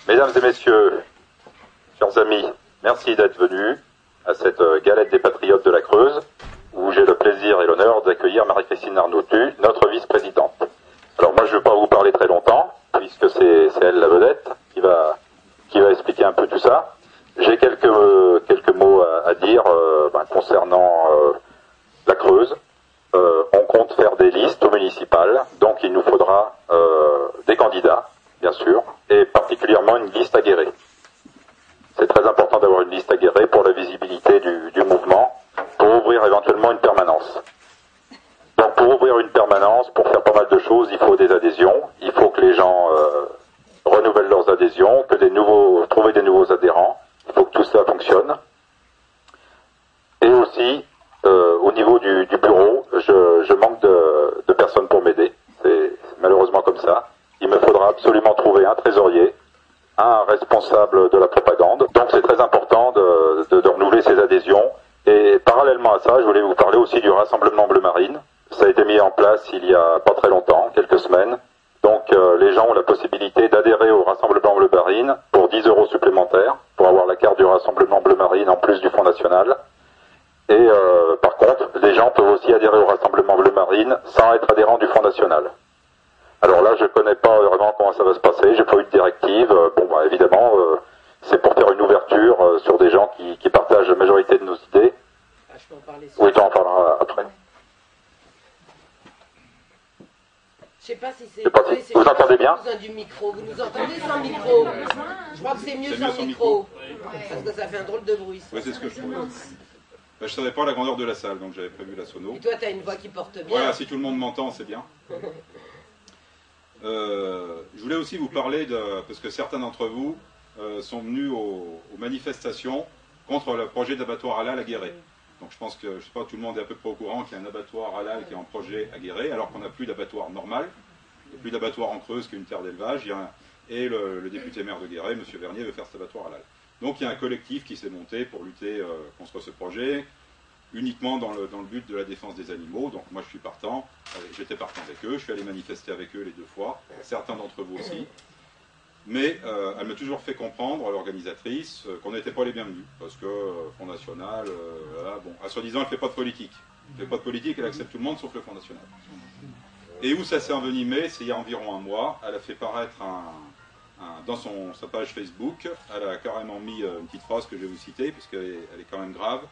Mesdames et messieurs, chers amis, merci d'être venus à cette galette des patriotes de la Creuse, où j'ai le plaisir et l'honneur d'accueillir Marie-Christine Arnautu, notre vice-présidente. Alors moi je ne vais pas vous parler très longtemps, puisque c'est elle la vedette qui va expliquer un peu tout ça. J'ai quelques mots à dire concernant la Creuse. On compte faire des listes aux municipales, donc il nous faudra des candidats, bien sûr, et particulièrement une liste aguerrée. C'est très important d'avoir une liste aguerrée pour la visibilité du mouvement, pour ouvrir éventuellement une permanence. Donc pour ouvrir une permanence, pour faire pas mal de choses, il faut des adhésions, il faut que les gens renouvellent leurs adhésions, trouver des nouveaux adhérents, il faut que tout ça fonctionne. Et aussi, au niveau du bureau, je manque de personnes pour m'aider. C'est malheureusement comme ça. Il me faudra absolument trouver un trésorier, un responsable de la propagande. Donc c'est très important de renouveler ces adhésions. Et parallèlement à ça, je voulais vous parler aussi du Rassemblement Bleu Marine. Ça a été mis en place il y a pas très longtemps, quelques semaines. Donc les gens ont la possibilité d'adhérer au Rassemblement Bleu Marine pour 10 € supplémentaires, pour avoir la carte du Rassemblement Bleu Marine en plus du Fonds National. Et par contre, les gens peuvent aussi adhérer au Rassemblement Bleu Marine sans être adhérents du Fonds National. Alors là, je ne connais pas vraiment comment ça va se passer, j'ai pas eu de directive. Évidemment, c'est pour faire une ouverture sur des gens qui partagent la majorité de nos idées. Je peux en parler. Oui, tu en parleras après. Je sais pas si c'est... Vous entendez bien? Du micro. Vous nous entendez sans micro? Je crois que c'est mieux sans micro. Parce que ça fait un drôle de bruit. Oui, c'est ce que je trouvais. Je ne savais pas la grandeur de la salle, donc j'avais prévu la sono. Et toi, tu as une voix qui porte bien. Voilà, si tout le monde m'entend, c'est bien. Je voulais aussi vous parler parce que certains d'entre vous sont venus aux manifestations contre le projet d'abattoir halal à Guéret. Donc je pense que, je sais pas, tout le monde est à peu près au courant qu'il y a un abattoir halal qui est en projet à Guéret, alors qu'on n'a plus d'abattoir normal. Il n'y a plus d'abattoir en Creuse, qui est une terre d'élevage. Et le député maire de Guéret, M. Vernier, veut faire cet abattoir halal. Donc il y a un collectif qui s'est monté pour lutter contre ce projet, uniquement dans le but de la défense des animaux. Donc moi je suis partant, j'étais partant avec eux, je suis allé manifester avec eux les 2 fois, certains d'entre vous aussi. Mais elle m'a toujours fait comprendre, l'organisatrice, qu'on n'était pas les bienvenus, parce que Front National, à soi-disant, elle ne fait pas de politique. Elle ne fait pas de politique, elle accepte tout le monde sauf le Front National. Et où ça s'est envenimé, c'est il y a environ un mois, elle a fait paraître dans sa page Facebook, elle a carrément mis une petite phrase que je vais vous citer, puisqu'elle est quand même grave.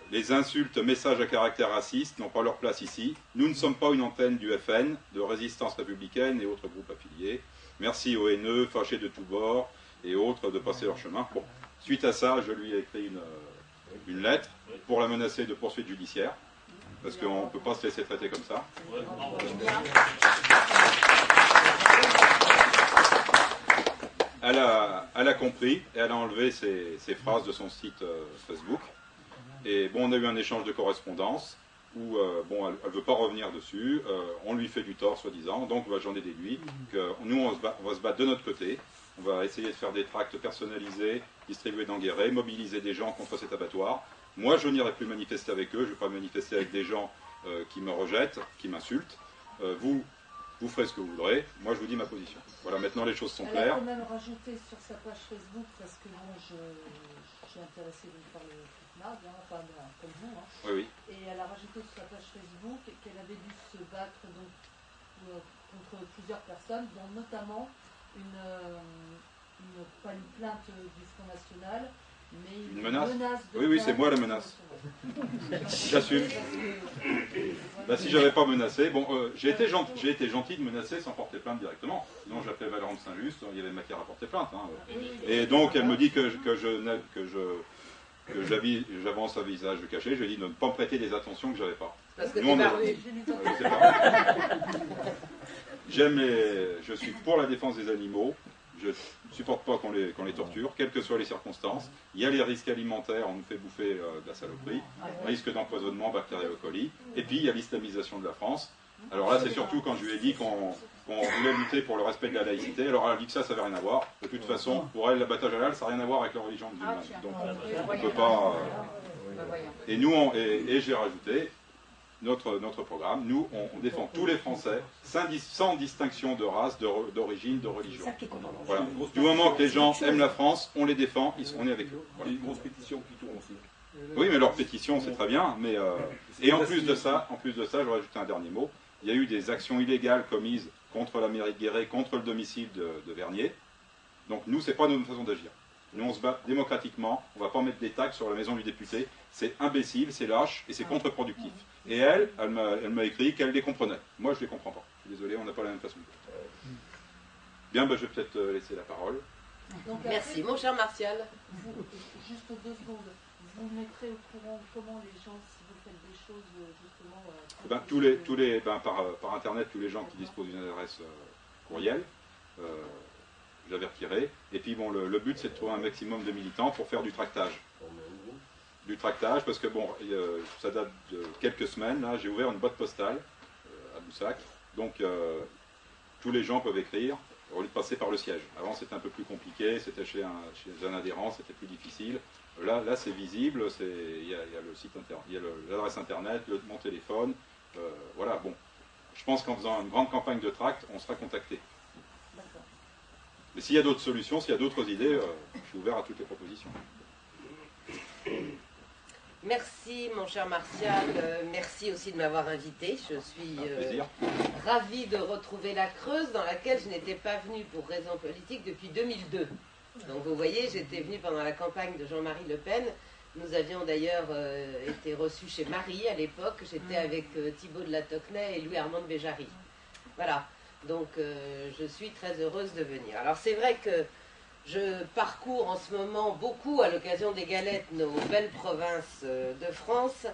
Les insultes, messages à caractère raciste n'ont pas leur place ici. Nous ne sommes pas une antenne du FN, de Résistance républicaine et autres groupes affiliés. Merci aux haineux, fâchés de tous bords et autres de passer leur chemin. Bon, suite à ça, je lui ai écrit une lettre pour la menacer de poursuite judiciaire, parce qu'on ne peut pas se laisser traiter comme ça. Elle a compris et elle a enlevé ces phrases de son site Facebook. Et bon, on a eu un échange de correspondance où elle ne veut pas revenir dessus. On lui fait du tort, soi-disant. Donc j'en ai déduit que nous, on va se battre de notre côté. On va essayer de faire des tracts personnalisés, distribués dans Guéret, mobiliser des gens contre cet abattoir. Moi, je n'irai plus manifester avec eux. Je ne vais pas manifester avec des gens qui me rejettent, qui m'insultent. Vous ferez ce que vous voudrez. Moi, je vous dis ma position. Voilà, maintenant les choses sont claires. Elle a quand même rajouté sur sa page Facebook, parce que bon, j'ai intéressé par le FITNAG, comme vous. Oui. Et elle a rajouté sur sa page Facebook qu'elle avait dû se battre contre plusieurs personnes, dont notamment pas une plainte du Front National, mais une menace de Oui, c'est moi la menace. J'assume. Si j'avais pas menacé, j'ai été gentil de menacer sans porter plainte directement. Sinon j'appelais Valérie de Saint-Just, il y avait matière à porter plainte. Et donc elle me dit que j'avance à visage caché. Je lui ai dit de ne pas me prêter des attentions que j'avais pas. Parce que je suis pour la défense des animaux. Je ne supporte pas qu'on les torture, quelles que soient les circonstances. Il y a les risques alimentaires, on nous fait bouffer de la saloperie, risque d'empoisonnement, bactéries coli, et puis il y a l'islamisation de la France. Alors là, c'est surtout quand je lui ai dit qu'on voulait lutter pour le respect de la laïcité, alors elle a dit que ça n'avait rien à voir. De toute façon, pour elle, l'abattage halal, ça n'a rien à voir avec la religion musulmane. Donc on ne peut pas... Et nous, et j'ai rajouté, notre programme. Nous, on défend tous les Français, sans distinction de race, d'origine, de religion. Voilà. Du moment que les gens aiment la France, on les défend, on est avec eux. Voilà. Une grosse pétition qui tourne aussi. Oui, mais leur pétition, c'est très bien. Mais, et en plus de ça, j'aurais ajouté un dernier mot. Il y a eu des actions illégales commises contre la mairie de Guéret, contre le domicile de Vernier. Donc nous, c'est pas notre façon d'agir. Nous, on se bat démocratiquement. On ne va pas mettre des taxes sur la maison du député. C'est imbécile, c'est lâche et c'est contre-productif. Et elle m'a écrit qu'elle les comprenait. Moi, je ne les comprends pas. Je suis désolé, on n'a pas la même façon de faire. Bien, je vais peut-être laisser la parole. Donc, Merci, mon cher Martial. Juste 2 secondes. Vous mettrez au courant comment les gens, si vous faites des choses, justement... Par Internet, tous les gens qui disposent d'une adresse courriel, j'avertirai. Et puis, bon, le but, c'est de trouver un maximum de militants pour faire du tractage. Du tractage, parce que, bon, ça date de quelques semaines. Là, j'ai ouvert une boîte postale à Boussac. Donc, tous les gens peuvent écrire au lieu de passer par le siège. Avant, c'était un peu plus compliqué. C'était chez un adhérent, c'était plus difficile. Là c'est visible, il y a le site internet, il y a l'adresse internet, mon téléphone, voilà, bon. Je pense qu'en faisant une grande campagne de tract, on sera contacté. Mais s'il y a d'autres solutions, s'il y a d'autres idées, je suis ouvert à toutes les propositions. Merci, mon cher Martial. Merci aussi de m'avoir invité. Je suis ravie de retrouver la Creuse, dans laquelle je n'étais pas venue pour raisons politiques depuis 2002. Donc vous voyez, j'étais venue pendant la campagne de Jean-Marie Le Pen. Nous avions d'ailleurs été reçus chez Marie à l'époque. J'étais avec Thibault de la Tocquenay et Louis-Armand de Béjarry. Voilà, donc je suis très heureuse de venir. Alors c'est vrai que je parcours en ce moment beaucoup, à l'occasion des galettes, nos belles provinces de France.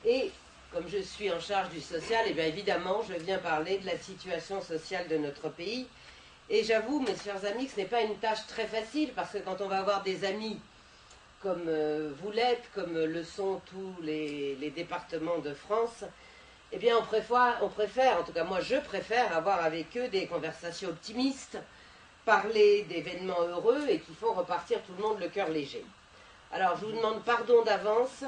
Et comme je suis en charge du social, et bien évidemment, je viens parler de la situation sociale de notre pays. Et j'avoue, mes chers amis, que ce n'est pas une tâche très facile, parce que quand on va avoir des amis comme vous l'êtes, comme le sont tous les départements de France, eh bien on préfère, en tout cas moi je préfère avoir avec eux des conversations optimistes, parler d'événements heureux et qui font repartir tout le monde le cœur léger. Alors je vous demande pardon d'avance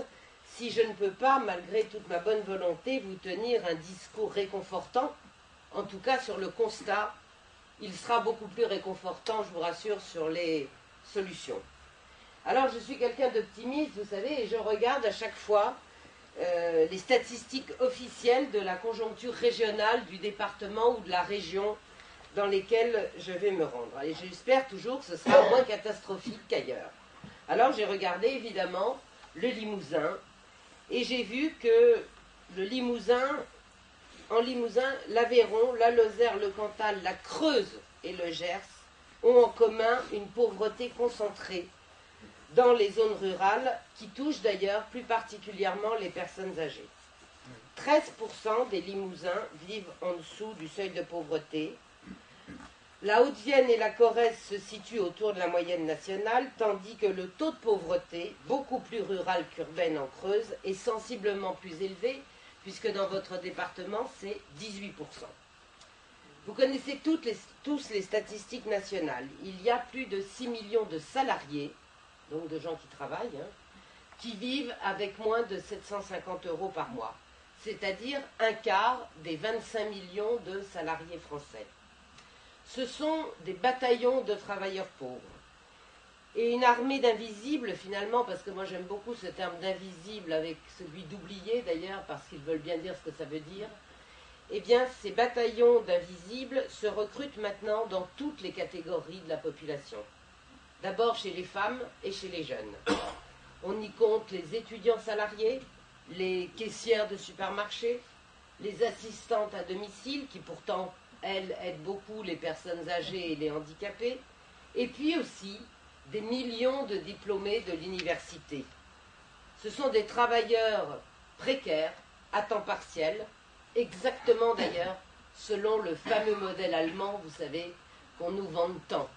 si je ne peux pas, malgré toute ma bonne volonté, vous tenir un discours réconfortant, en tout cas sur le constat. Il sera beaucoup plus réconfortant, je vous rassure, sur les solutions. Alors, je suis quelqu'un d'optimiste, vous savez, et je regarde à chaque fois les statistiques officielles de la conjoncture régionale du département ou de la région dans lesquelles je vais me rendre. Et j'espère toujours que ce sera moins catastrophique qu'ailleurs. Alors, j'ai regardé, évidemment, le Limousin, et j'ai vu que le Limousin... En Limousin, l'Aveyron, la Lozère, le Cantal, la Creuse et le Gers ont en commun une pauvreté concentrée dans les zones rurales qui touchent d'ailleurs plus particulièrement les personnes âgées. 13% des Limousins vivent en dessous du seuil de pauvreté. La Haute-Vienne et la Corrèze se situent autour de la moyenne nationale, tandis que le taux de pauvreté, beaucoup plus rural qu'urbaine en Creuse, est sensiblement plus élevé, puisque dans votre département, c'est 18%. Vous connaissez tous les statistiques nationales. Il y a plus de 6 millions de salariés, donc de gens qui travaillent, qui vivent avec moins de 750 € par mois, c'est-à-dire un quart des 25 millions de salariés français. Ce sont des bataillons de travailleurs pauvres. Et une armée d'invisibles, finalement, parce que moi j'aime beaucoup ce terme d'invisible avec celui d'oublié d'ailleurs, parce qu'ils veulent bien dire ce que ça veut dire, eh bien ces bataillons d'invisibles se recrutent maintenant dans toutes les catégories de la population. D'abord chez les femmes et chez les jeunes. On y compte les étudiants salariés, les caissières de supermarchés, les assistantes à domicile, qui pourtant, elles, aident beaucoup les personnes âgées et les handicapés, et puis aussi des millions de diplômés de l'université. Ce sont des travailleurs précaires, à temps partiel, exactement d'ailleurs selon le fameux modèle allemand, vous savez, qu'on nous vante tant.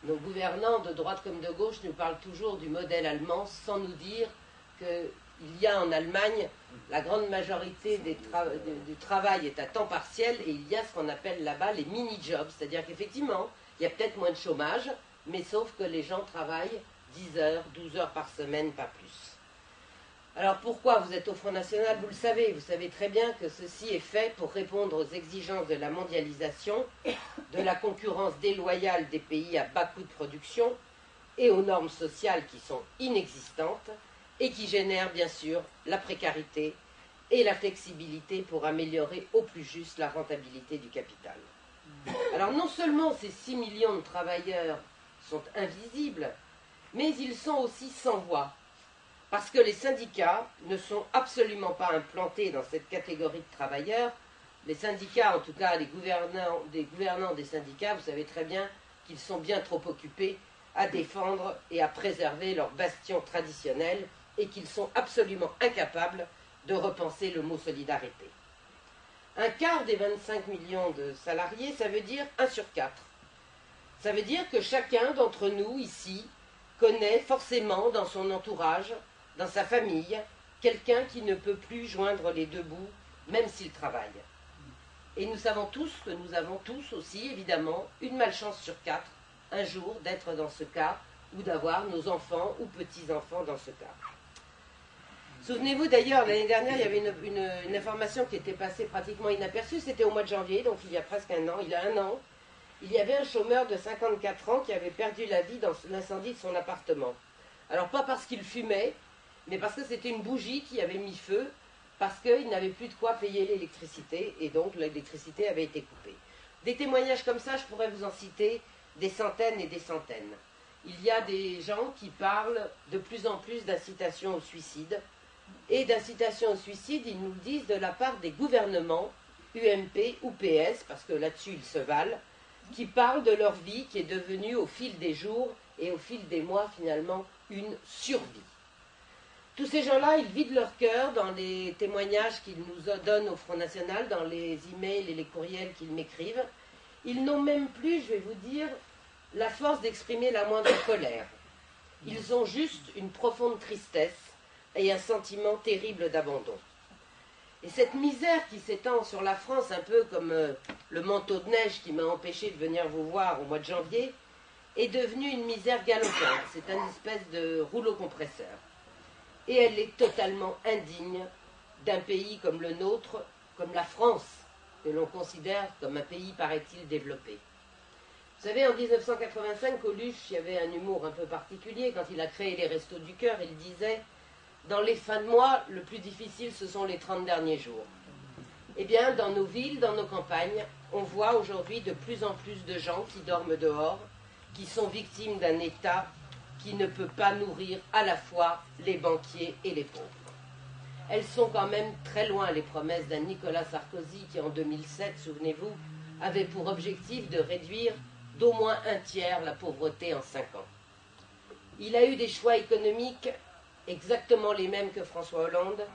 Nos gouvernants, de droite comme de gauche, nous parlent toujours du modèle allemand, sans nous dire qu'il y a en Allemagne, la grande majorité du travail est à temps partiel, et il y a ce qu'on appelle là-bas les mini-jobs, c'est-à-dire qu'effectivement, il y a peut-être moins de chômage, mais sauf que les gens travaillent 10 heures, 12 heures par semaine, pas plus. Alors pourquoi vous êtes au Front National? Vous le savez, vous savez très bien que ceci est fait pour répondre aux exigences de la mondialisation, de la concurrence déloyale des pays à bas coût de production et aux normes sociales qui sont inexistantes et qui génèrent bien sûr la précarité et la flexibilité pour améliorer au plus juste la rentabilité du capital. Alors non seulement ces 6 millions de travailleurs sont invisibles, mais ils sont aussi sans voix. Parce que les syndicats ne sont absolument pas implantés dans cette catégorie de travailleurs. Les syndicats, en tout cas les gouvernants des syndicats, vous savez très bien qu'ils sont bien trop occupés à défendre et à préserver leurs bastions traditionnels et qu'ils sont absolument incapables de repenser le mot solidarité. Un quart des 25 millions de salariés, ça veut dire 1 sur 4. Ça veut dire que chacun d'entre nous ici connaît forcément dans son entourage, dans sa famille, quelqu'un qui ne peut plus joindre les deux bouts, même s'il travaille. Et nous savons tous que nous avons tous aussi, évidemment, une malchance sur 4, un jour, d'être dans ce cas, ou d'avoir nos enfants ou petits-enfants dans ce cas. Souvenez-vous d'ailleurs, l'année dernière, il y avait une information qui était passée pratiquement inaperçue, c'était au mois de janvier, donc il y a presque un an, il y a un an, il y avait un chômeur de 54 ans qui avait perdu la vie dans l'incendie de son appartement. Alors pas parce qu'il fumait, mais parce que c'était une bougie qui avait mis feu, parce qu'il n'avait plus de quoi payer l'électricité, et donc l'électricité avait été coupée. Des témoignages comme ça, je pourrais vous en citer des centaines et des centaines. Il y a des gens qui parlent de plus en plus d'incitation au suicide, et d'incitation au suicide, ils nous le disent de la part des gouvernements, UMP ou PS, parce que là-dessus ils se valent, qui parlent de leur vie qui est devenue au fil des jours et au fil des mois finalement une survie. Tous ces gens-là, ils vident leur cœur dans les témoignages qu'ils nous donnent au Front National, dans les emails et les courriels qu'ils m'écrivent. Ils n'ont même plus, je vais vous dire, la force d'exprimer la moindre colère. Ils ont juste une profonde tristesse et un sentiment terrible d'abandon. Et cette misère qui s'étend sur la France, un peu comme le manteau de neige qui m'a empêché de venir vous voir au mois de janvier, est devenue une misère galopante. C'est une espèce de rouleau compresseur. Et elle est totalement indigne d'un pays comme le nôtre, comme la France, que l'on considère comme un pays, paraît-il, développé. Vous savez, en 1985, Coluche, il y avait un humour un peu particulier. Quand il a créé les Restos du Cœur, il disait « Dans les fins de mois, le plus difficile, ce sont les 30 derniers jours. » Eh bien, dans nos villes, dans nos campagnes, on voit aujourd'hui de plus en plus de gens qui dorment dehors, qui sont victimes d'un État qui ne peut pas nourrir à la fois les banquiers et les pauvres. Elles sont quand même très loin, les promesses d'un Nicolas Sarkozy qui, en 2007, souvenez-vous, avait pour objectif de réduire d'au moins 1/3 la pauvreté en 5 ans. Il a eu des choix économiques exactement les mêmes que François Hollande,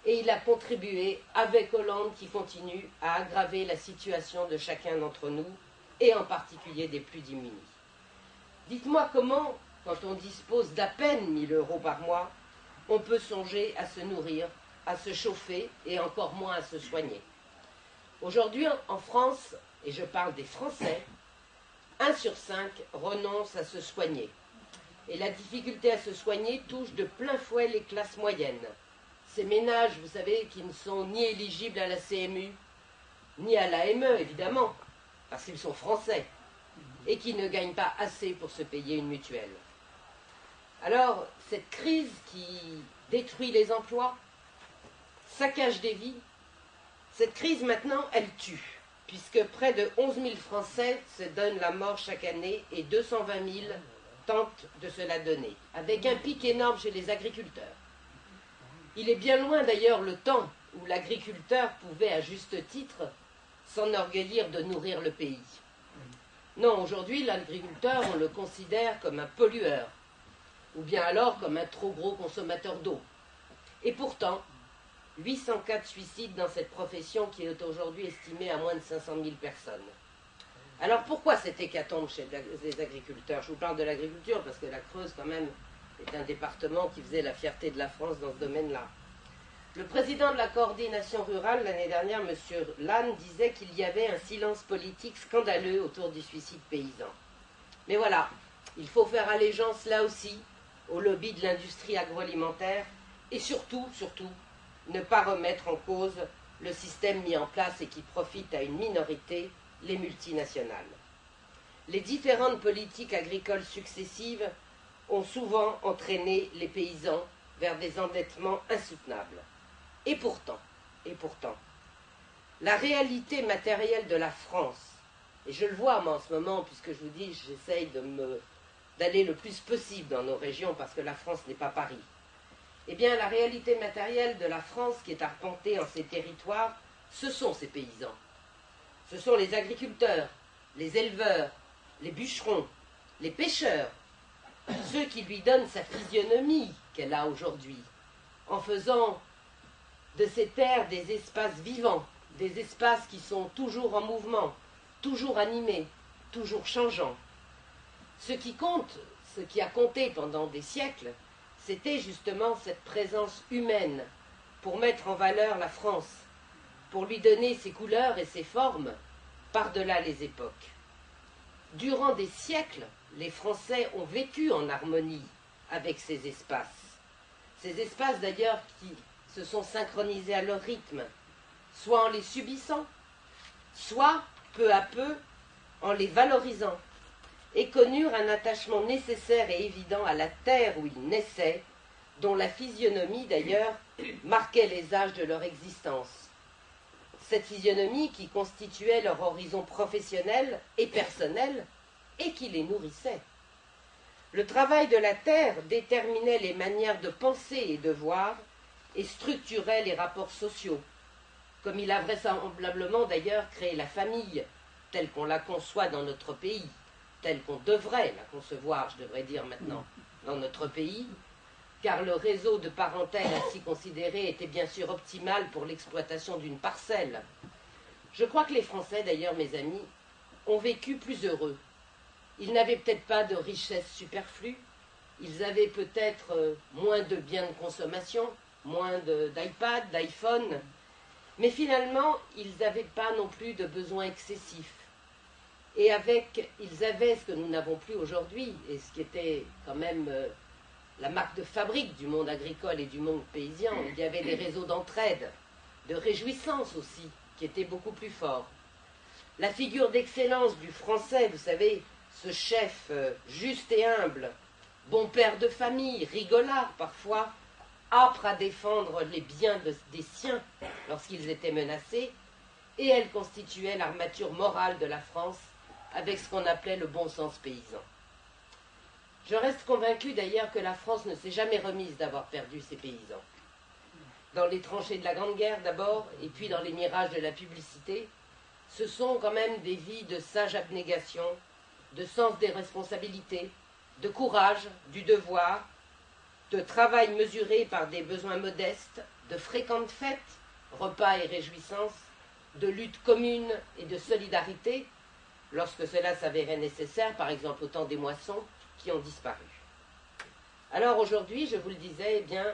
et il a contribué, avec Hollande, qui continue à aggraver la situation de chacun d'entre nous, et en particulier des plus démunis. Dites-moi comment, quand on dispose d'à peine 1 000 € par mois, on peut songer à se nourrir, à se chauffer et encore moins à se soigner. Aujourd'hui, en France, et je parle des Français, 1 sur 5 renonce à se soigner. Et la difficulté à se soigner touche de plein fouet les classes moyennes. Ces ménages, vous savez, qui ne sont ni éligibles à la CMU, ni à l'AME, évidemment, parce qu'ils sont français, et qui ne gagnent pas assez pour se payer une mutuelle. Alors, cette crise qui détruit les emplois, saccage des vies, cette crise maintenant, elle tue, puisque près de 11 000 Français se donnent la mort chaque année et 220 000 tentent de se la donner, avec un pic énorme chez les agriculteurs. Il est bien loin d'ailleurs le temps où l'agriculteur pouvait, à juste titre, s'enorgueillir de nourrir le pays. Non, aujourd'hui, l'agriculteur, on le considère comme un pollueur, ou bien alors comme un trop gros consommateur d'eau. Et pourtant, 804 suicides dans cette profession qui est aujourd'hui estimée à moins de 500 000 personnes. Alors pourquoi cette hécatombe chez les agriculteurs? Je vous parle de l'agriculture parce que la Creuse, quand même, est un département qui faisait la fierté de la France dans ce domaine-là. Le président de la coordination rurale l'année dernière, M. Lannes, disait qu'il y avait un silence politique scandaleux autour du suicide paysan. Mais voilà, il faut faire allégeance là aussi au lobby de l'industrie agroalimentaire Et surtout, ne pas remettre en cause le système mis en place et qui profite à une minorité, les multinationales. Les différentes politiques agricoles successives ont souvent entraîné les paysans vers des endettements insoutenables. Et pourtant, la réalité matérielle de la France, et je le vois moi en ce moment, puisque je vous dis, j'essaye d'aller le plus possible dans nos régions, parce que la France n'est pas Paris, eh bien la réalité matérielle de la France qui est arpentée en ces territoires, ce sont ces paysans. Ce sont les agriculteurs, les éleveurs, les bûcherons, les pêcheurs, ceux qui lui donnent sa physionomie qu'elle a aujourd'hui, en faisant de ces terres des espaces vivants, des espaces qui sont toujours en mouvement, toujours animés, toujours changeants. Ce qui compte, ce qui a compté pendant des siècles, c'était justement cette présence humaine pour mettre en valeur la France, pour lui donner ses couleurs et ses formes par-delà les époques. Durant des siècles, les Français ont vécu en harmonie avec ces espaces d'ailleurs qui se sont synchronisés à leur rythme, soit en les subissant, soit peu à peu en les valorisant, et connurent un attachement nécessaire et évident à la terre où ils naissaient, dont la physionomie d'ailleurs marquait les âges de leur existence. Cette physionomie qui constituait leur horizon professionnel et personnel et qui les nourrissait. Le travail de la terre déterminait les manières de penser et de voir et structurait les rapports sociaux, comme il a vraisemblablement d'ailleurs créé la famille telle qu'on la conçoit dans notre pays, telle qu'on devrait la concevoir, je devrais dire maintenant, dans notre pays, car le réseau de parentèle ainsi considéré était bien sûr optimal pour l'exploitation d'une parcelle. Je crois que les Français, d'ailleurs, mes amis, ont vécu plus heureux. Ils n'avaient peut-être pas de richesses superflues, ils avaient peut-être moins de biens de consommation, moins d'iPad, d'iPhone, mais finalement, ils n'avaient pas non plus de besoins excessifs. Et ils avaient ce que nous n'avons plus aujourd'hui, et ce qui était quand même la marque de fabrique du monde agricole et du monde paysan. Il y avait des réseaux d'entraide, de réjouissance aussi, qui étaient beaucoup plus forts. La figure d'excellence du Français, vous savez, ce chef juste et humble, bon père de famille, rigolard parfois, âpre à défendre les biens des siens lorsqu'ils étaient menacés, et elle constituait l'armature morale de la France avec ce qu'on appelait le bon sens paysan. Je reste convaincu d'ailleurs que la France ne s'est jamais remise d'avoir perdu ses paysans. Dans les tranchées de la Grande Guerre d'abord, et puis dans les mirages de la publicité, ce sont quand même des vies de sage abnégation, de sens des responsabilités, de courage, du devoir, de travail mesuré par des besoins modestes, de fréquentes fêtes, repas et réjouissances, de lutte commune et de solidarité, lorsque cela s'avérait nécessaire, par exemple au temps des moissons, qui ont disparu. Alors aujourd'hui, je vous le disais, eh bien,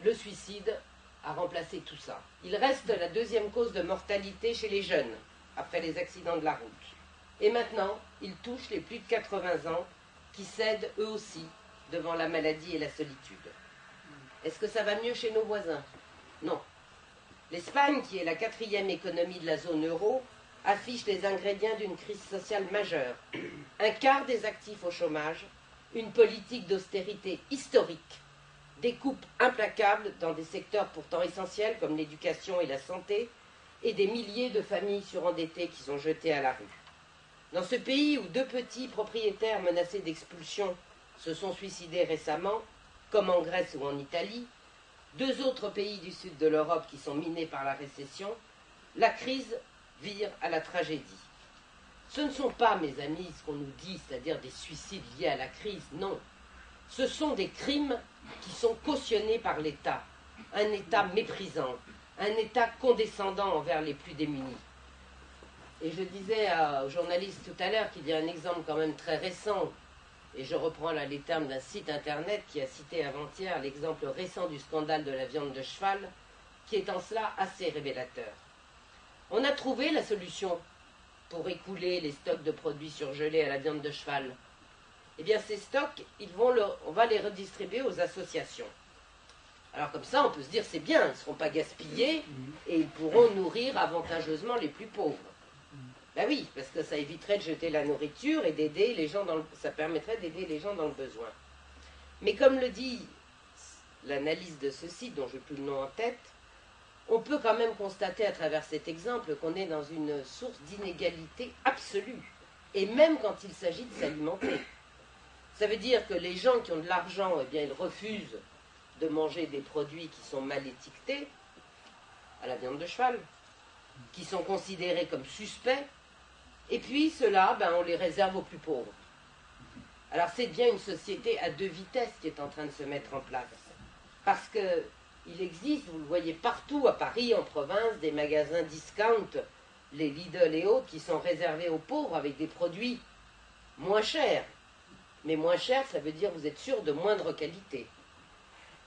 le suicide a remplacé tout ça. Il reste la deuxième cause de mortalité chez les jeunes, après les accidents de la route. Et maintenant, il touche les plus de 80 ans, qui cèdent eux aussi devant la maladie et la solitude. Est-ce que ça va mieux chez nos voisins? Non. L'Espagne, qui est la 4e économie de la zone euro, affiche les ingrédients d'une crise sociale majeure. Un quart des actifs au chômage, une politique d'austérité historique, des coupes implacables dans des secteurs pourtant essentiels comme l'éducation et la santé, et des milliers de familles surendettées qui sont jetées à la rue. Dans ce pays où 2 petits propriétaires menacés d'expulsion se sont suicidés récemment, comme en Grèce ou en Italie, 2 autres pays du sud de l'Europe qui sont minés par la récession, la crise vire à la tragédie. Ce ne sont pas, mes amis, ce qu'on nous dit, c'est-à-dire des suicides liés à la crise, non. Ce sont des crimes qui sont cautionnés par l'État, un État méprisant, un État condescendant envers les plus démunis. Et je disais aux journalistes tout à l'heure qu'il y a un exemple quand même très récent, et je reprends là les termes d'un site internet qui a cité avant-hier l'exemple récent du scandale de la viande de cheval, qui est en cela assez révélateur. On a trouvé la solution pour écouler les stocks de produits surgelés à la viande de cheval. Eh bien, ces stocks, on va les redistribuer aux associations. Alors comme ça, on peut se dire c'est bien, ils ne seront pas gaspillés et ils pourront nourrir avantageusement les plus pauvres. Ben oui, parce que ça éviterait de jeter la nourriture et d'aider les gens ça permettrait d'aider les gens dans le besoin. Mais comme le dit l'analyse de ce site, dont je n'ai plus le nom en tête, on peut quand même constater à travers cet exemple qu'on est dans une source d'inégalité absolue, et même quand il s'agit de s'alimenter. Ça veut dire que les gens qui ont de l'argent, eh bien, ils refusent de manger des produits qui sont mal étiquetés, à la viande de cheval, qui sont considérés comme suspects, et puis ceux-là, ben, on les réserve aux plus pauvres. Alors c'est bien une société à deux vitesses qui est en train de se mettre en place. Parce qu'il existe, vous le voyez partout, à Paris, en province, des magasins discount, les Lidl et autres, qui sont réservés aux pauvres avec des produits moins chers. Mais moins chers, ça veut dire vous êtes sûr de moindre qualité.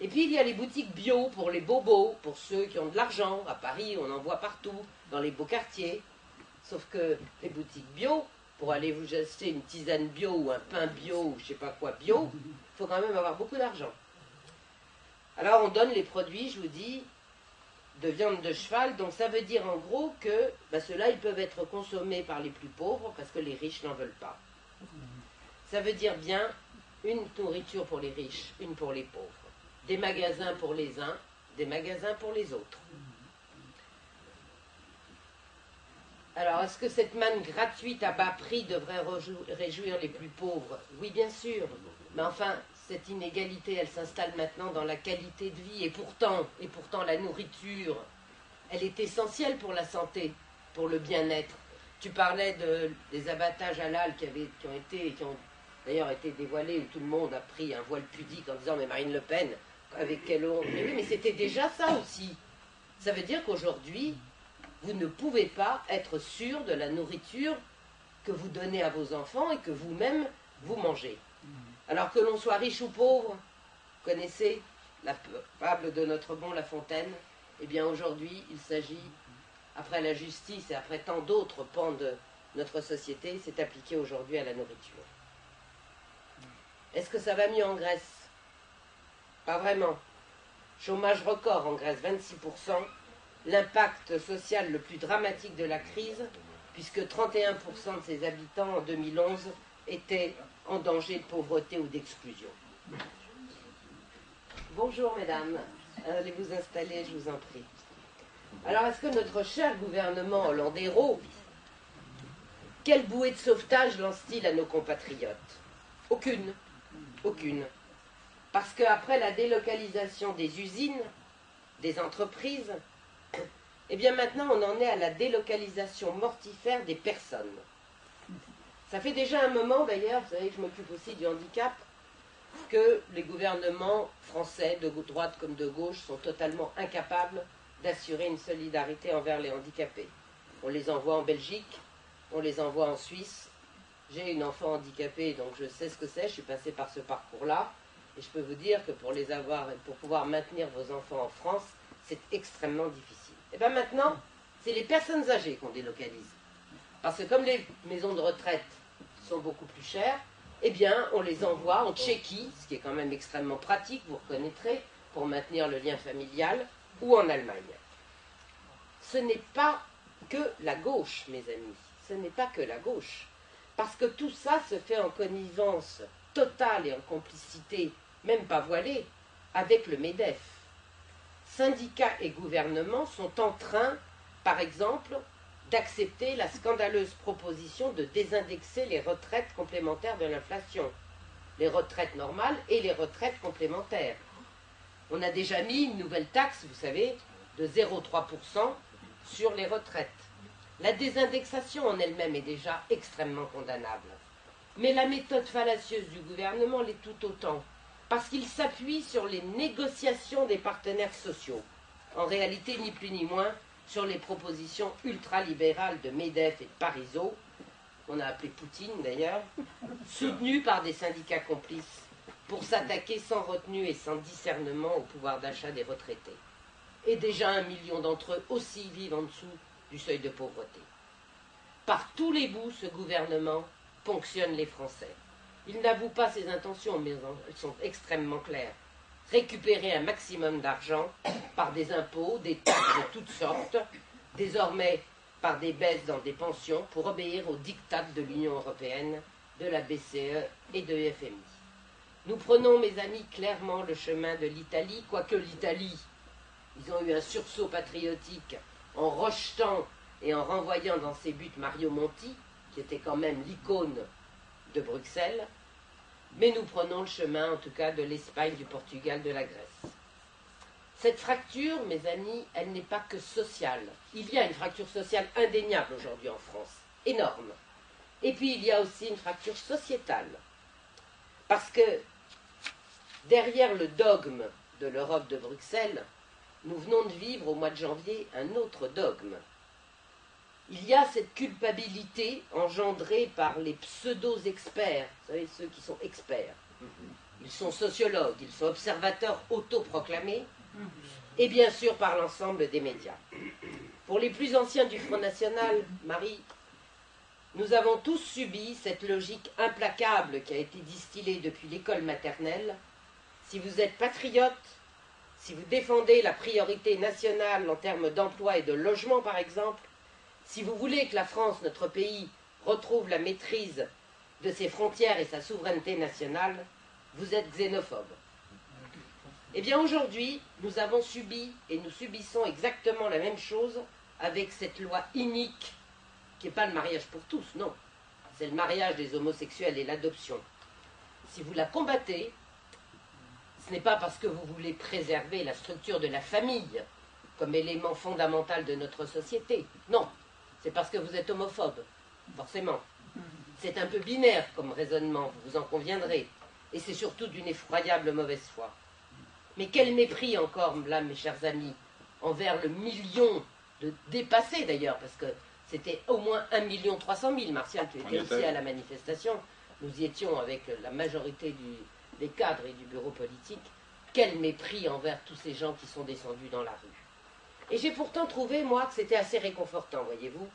Et puis il y a les boutiques bio pour les bobos, pour ceux qui ont de l'argent. À Paris, on en voit partout, dans les beaux quartiers. Sauf que les boutiques bio, pour aller vous acheter une tisane bio ou un pain bio ou je ne sais pas quoi bio, il faut quand même avoir beaucoup d'argent. Alors on donne les produits, je vous dis, de viande de cheval, donc ça veut dire en gros que ben, ceux-là, ils peuvent être consommés par les plus pauvres parce que les riches n'en veulent pas. Ça veut dire bien une nourriture pour les riches, une pour les pauvres. Des magasins pour les uns, des magasins pour les autres. Alors, est-ce que cette manne gratuite à bas prix devrait réjouir les plus pauvres? Oui, bien sûr. Mais enfin, cette inégalité, elle s'installe maintenant dans la qualité de vie. Et pourtant la nourriture, elle est essentielle pour la santé, pour le bien-être. Tu parlais des abattages halal qui ont d'ailleurs été dévoilés, où tout le monde a pris un voile pudique en disant « Mais Marine Le Pen, avec quelle honte ?» Mais oui, mais c'était déjà ça aussi. Ça veut dire qu'aujourd'hui, vous ne pouvez pas être sûr de la nourriture que vous donnez à vos enfants et que vous-même, vous mangez. Alors que l'on soit riche ou pauvre, vous connaissez la fable de notre bon La Fontaine, eh bien aujourd'hui, il s'agit, après la justice et après tant d'autres pans de notre société, c'est appliqué aujourd'hui à la nourriture. Est-ce que ça va mieux en Grèce? Pas vraiment. Chômage record en Grèce, 26%. L'impact social le plus dramatique de la crise, puisque 31% de ses habitants en 2011 étaient en danger de pauvreté ou d'exclusion. Bonjour mesdames, allez vous installer, je vous en prie. Alors est-ce que notre cher gouvernement hollandéro, quelle bouée de sauvetage lance-t-il à nos compatriotes? Aucune. Aucune. Parce qu'après la délocalisation des usines, des entreprises, eh bien maintenant on en est à la délocalisation mortifère des personnes. Ça fait déjà un moment d'ailleurs, vous savez que je m'occupe aussi du handicap, que les gouvernements français, de droite comme de gauche, sont totalement incapables d'assurer une solidarité envers les handicapés. On les envoie en Belgique, on les envoie en Suisse. J'ai une enfant handicapée, donc je sais ce que c'est, je suis passée par ce parcours-là, et je peux vous dire que pour les avoir et pour pouvoir maintenir vos enfants en France, c'est extrêmement difficile. Et bien maintenant, c'est les personnes âgées qu'on délocalise. Parce que comme les maisons de retraite sont beaucoup plus chères, eh bien on les envoie en Tchéquie, ce qui est quand même extrêmement pratique, vous reconnaîtrez, pour maintenir le lien familial, ou en Allemagne. Ce n'est pas que la gauche, mes amis, ce n'est pas que la gauche. Parce que tout ça se fait en connivence totale et en complicité, même pas voilée, avec le MEDEF. Syndicats et gouvernements sont en train, par exemple, d'accepter la scandaleuse proposition de désindexer les retraites complémentaires de l'inflation, les retraites normales et les retraites complémentaires. On a déjà mis une nouvelle taxe, vous savez, de 0,3% sur les retraites. La désindexation en elle-même est déjà extrêmement condamnable. Mais la méthode fallacieuse du gouvernement l'est tout autant, parce qu'il s'appuie sur les négociations des partenaires sociaux. En réalité, ni plus ni moins, sur les propositions ultralibérales de MEDEF et de Parisot, qu'on a appelé Poutine d'ailleurs, soutenues par des syndicats complices, pour s'attaquer sans retenue et sans discernement au pouvoir d'achat des retraités. Et déjà 1 million d'entre eux aussi vivent en dessous du seuil de pauvreté. Par tous les bouts, ce gouvernement ponctionne les Français. Il n'avoue pas ses intentions, mais elles sont extrêmement claires. récupérer un maximum d'argent par des impôts, des taxes de toutes sortes, désormais par des baisses dans des pensions pour obéir aux diktats de l'Union européenne, de la BCE et de FMI. Nous prenons, mes amis, clairement le chemin de l'Italie, quoique l'Italie, ils ont eu un sursaut patriotique en rejetant et en renvoyant dans ses buts Mario Monti, qui était quand même l'icône de Bruxelles, mais nous prenons le chemin, en tout cas, de l'Espagne, du Portugal, de la Grèce. Cette fracture, mes amis, elle n'est pas que sociale. Il y a une fracture sociale indéniable aujourd'hui en France, énorme. Et puis il y a aussi une fracture sociétale. Parce que derrière le dogme de l'Europe de Bruxelles, nous venons de vivre au mois de janvier un autre dogme. Il y a cette culpabilité engendrée par les pseudo-experts, vous savez, ceux qui sont experts. Ils sont sociologues, ils sont observateurs autoproclamés, et bien sûr par l'ensemble des médias. Pour les plus anciens du Front National, Marie, nous avons tous subi cette logique implacable qui a été distillée depuis l'école maternelle. Si vous êtes patriote, si vous défendez la priorité nationale en termes d'emploi et de logement par exemple, si vous voulez que la France, notre pays, retrouve la maîtrise de ses frontières et sa souveraineté nationale, vous êtes xénophobe. Eh bien aujourd'hui, nous avons subi et nous subissons exactement la même chose avec cette loi inique, qui n'est pas le mariage pour tous, non. C'est le mariage des homosexuels et l'adoption. Si vous la combattez, ce n'est pas parce que vous voulez préserver la structure de la famille comme élément fondamental de notre société. Non, c'est parce que vous êtes homophobe, forcément. C'est un peu binaire comme raisonnement, vous en conviendrez. Et c'est surtout d'une effroyable mauvaise foi. Mais quel mépris encore, là, mes chers amis, envers le million de dépassés d'ailleurs, parce que c'était au moins 1 300 000, Martial, tu étais aussi à la manifestation. Nous y étions avec la majorité des cadres et du bureau politique. Quel mépris envers tous ces gens qui sont descendus dans la rue. Et j'ai pourtant trouvé, moi, que c'était assez réconfortant, voyez-vous,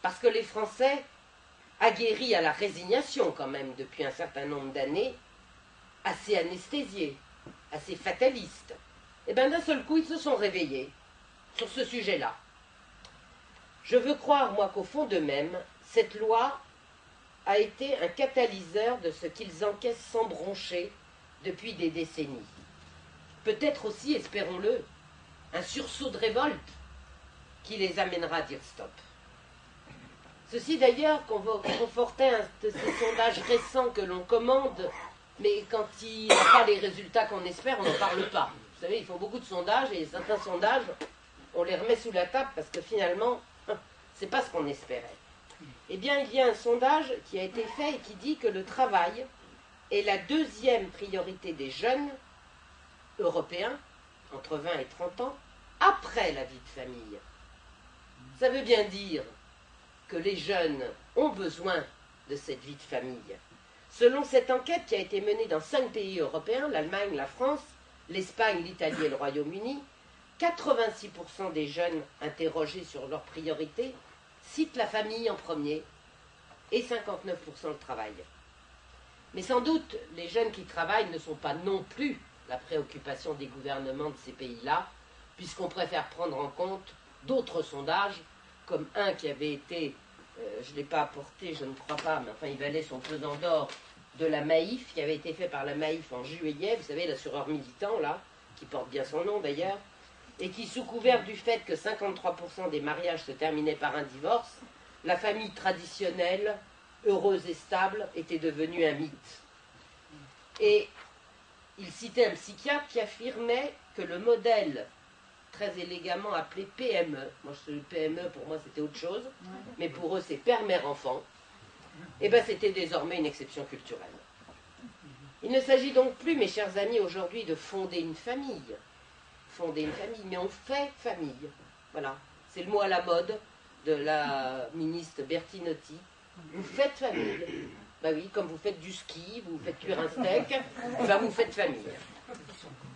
parce que les Français, aguerris à la résignation quand même depuis un certain nombre d'années, assez anesthésiés, assez fatalistes, et bien d'un seul coup, ils se sont réveillés sur ce sujet-là. Je veux croire, moi, qu'au fond d'eux-mêmes, cette loi a été un catalyseur de ce qu'ils encaissent sans broncher depuis des décennies. Peut-être aussi, espérons-le, un sursaut de révolte qui les amènera à dire stop. Ceci d'ailleurs confortait un de ces sondages récents que l'on commande, mais quand il n'y a pas les résultats qu'on espère, on n'en parle pas. Vous savez, ils font beaucoup de sondages, et certains sondages, on les remet sous la table parce que finalement, c'est pas ce qu'on espérait. Eh bien, il y a un sondage qui a été fait et qui dit que le travail est la deuxième priorité des jeunes européens, entre 20 et 30 ans, après la vie de famille. Ça veut bien dire que les jeunes ont besoin de cette vie de famille. Selon cette enquête qui a été menée dans 5 pays européens, l'Allemagne, la France, l'Espagne, l'Italie et le Royaume-Uni, 86% des jeunes interrogés sur leurs priorités citent la famille en premier et 59% le travail. Mais sans doute, les jeunes qui travaillent ne sont pas non plus la préoccupation des gouvernements de ces pays-là, puisqu'on préfère prendre en compte d'autres sondages, comme un qui avait été, je ne l'ai pas apporté, je ne crois pas, mais enfin il valait son pesant d'or, de la Maïf, qui avait été fait par la Maïf en juillet, vous savez, l'assureur militant, là, qui porte bien son nom d'ailleurs, et qui, sous couvert du fait que 53% des mariages se terminaient par un divorce, la famille traditionnelle, heureuse et stable, était devenue un mythe. Et il citait un psychiatre qui affirmait que le modèle, très élégamment appelé PME, moi le PME pour moi c'était autre chose, mais pour eux c'est père-mère-enfant, et bien c'était désormais une exception culturelle. Il ne s'agit donc plus, mes chers amis, aujourd'hui de fonder une famille, mais on fait famille. Voilà, c'est le mot à la mode de la ministre Bertinotti. Vous faites famille. Ben oui, comme vous faites du ski, vous faites cuire un steak, ben vous faites famille.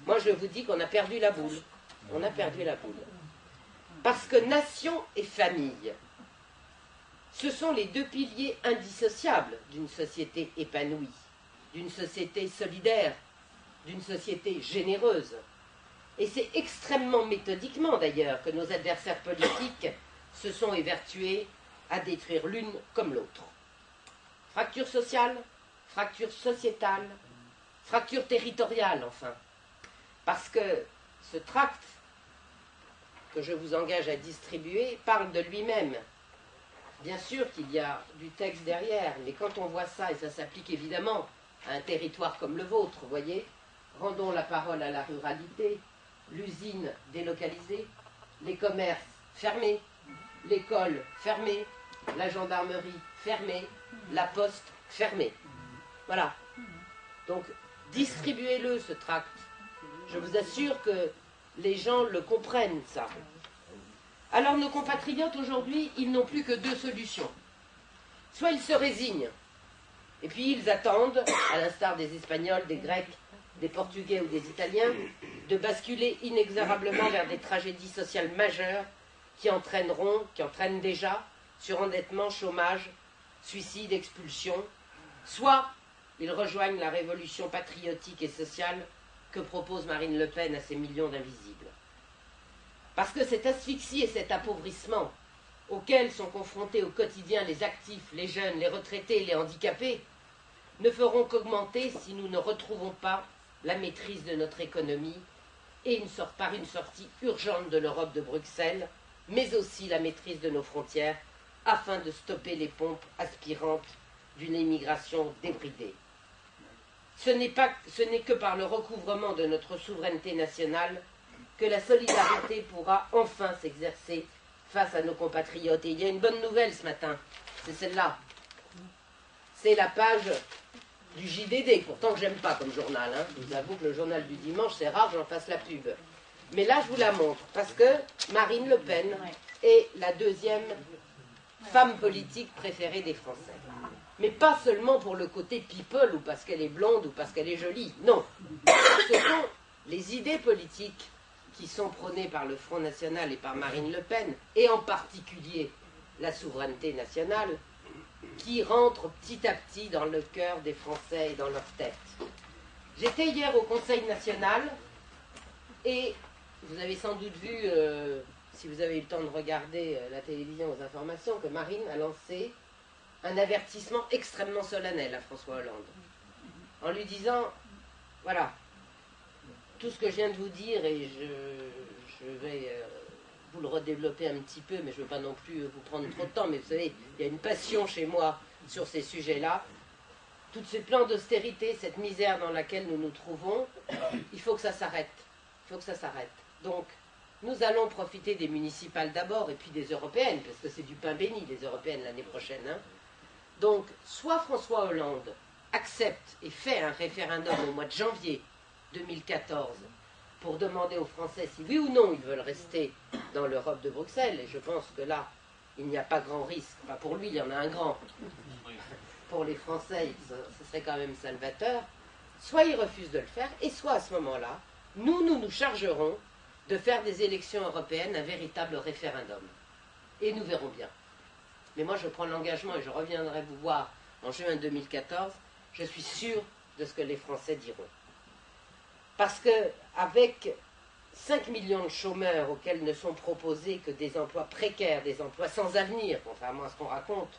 Moi je vous dis qu'on a perdu la boule. On a perdu la boule. Parce que nation et famille, ce sont les deux piliers indissociables d'une société épanouie, d'une société solidaire, d'une société généreuse. Et c'est extrêmement méthodiquement d'ailleurs que nos adversaires politiques se sont évertués à détruire l'une comme l'autre. Fracture sociale, fracture sociétale, fracture territoriale enfin. Parce que ce tract que je vous engage à distribuer parle de lui-même. Bien sûr qu'il y a du texte derrière, mais quand on voit ça, et ça s'applique évidemment à un territoire comme le vôtre, vous voyez, rendons la parole à la ruralité, l'usine délocalisée, les commerces fermés, l'école fermée, la gendarmerie fermée, la poste fermée. Voilà. Donc, distribuez-le, ce tract. Je vous assure que les gens le comprennent, ça. Alors, nos compatriotes, aujourd'hui, ils n'ont plus que deux solutions. Soit ils se résignent, et puis ils attendent, à l'instar des Espagnols, des Grecs, des Portugais ou des Italiens, de basculer inexorablement vers des tragédies sociales majeures qui entraînent déjà surendettement, chômage, suicide, expulsion. Soit ils rejoignent la révolution patriotique et sociale que propose Marine Le Pen à ces millions d'invisibles. Parce que cette asphyxie et cet appauvrissement auxquels sont confrontés au quotidien les actifs, les jeunes, les retraités, les handicapés, ne feront qu'augmenter si nous ne retrouvons pas la maîtrise de notre économie et par une sortie urgente de l'Europe de Bruxelles, mais aussi la maîtrise de nos frontières, afin de stopper les pompes aspirantes d'une immigration débridée. Ce n'est que par le recouvrement de notre souveraineté nationale que la solidarité pourra enfin s'exercer face à nos compatriotes. Et il y a une bonne nouvelle ce matin, c'est celle-là. C'est la page du JDD, pourtant que j'aime pas comme journal. Je vous avoue que le journal du dimanche, c'est rare que j'en fasse la pub. Mais là, je vous la montre, parce que Marine Le Pen est la deuxième femme politique préférée des Français. Mais pas seulement pour le côté people, ou parce qu'elle est blonde, ou parce qu'elle est jolie. Non. Ce sont les idées politiques qui sont prônées par le Front National et par Marine Le Pen, et en particulier la souveraineté nationale, qui rentrent petit à petit dans le cœur des Français et dans leur tête. J'étais hier au Conseil national, et vous avez sans doute vu, si vous avez eu le temps de regarder la télévision aux informations, que Marine a lancé un avertissement extrêmement solennel à François Hollande, en lui disant, voilà, tout ce que je viens de vous dire, et je vais vous le redévelopper un petit peu, mais je ne veux pas non plus vous prendre trop de temps, mais vous savez, il y a une passion chez moi sur ces sujets-là. Tous ces plans d'austérité, cette misère dans laquelle nous nous trouvons, il faut que ça s'arrête. Il faut que ça s'arrête. Donc, nous allons profiter des municipales d'abord, et puis des européennes, parce que c'est du pain béni, les européennes, l'année prochaine. Donc, soit François Hollande accepte et fait un référendum au mois de janvier 2014 pour demander aux Français si oui ou non ils veulent rester dans l'Europe de Bruxelles, et je pense que là, il n'y a pas grand risque. Enfin, pour lui, il y en a un grand. Pour les Français, ce serait quand même salvateur. Soit il refuse de le faire, et soit à ce moment-là, nous chargerons de faire des élections européennes un véritable référendum. Et nous verrons bien. Mais moi, je prends l'engagement, et je reviendrai vous voir en juin 2014, je suis sûr de ce que les Français diront. Parce qu'avec 5 millions de chômeurs auxquels ne sont proposés que des emplois précaires, des emplois sans avenir, contrairement à ce qu'on raconte,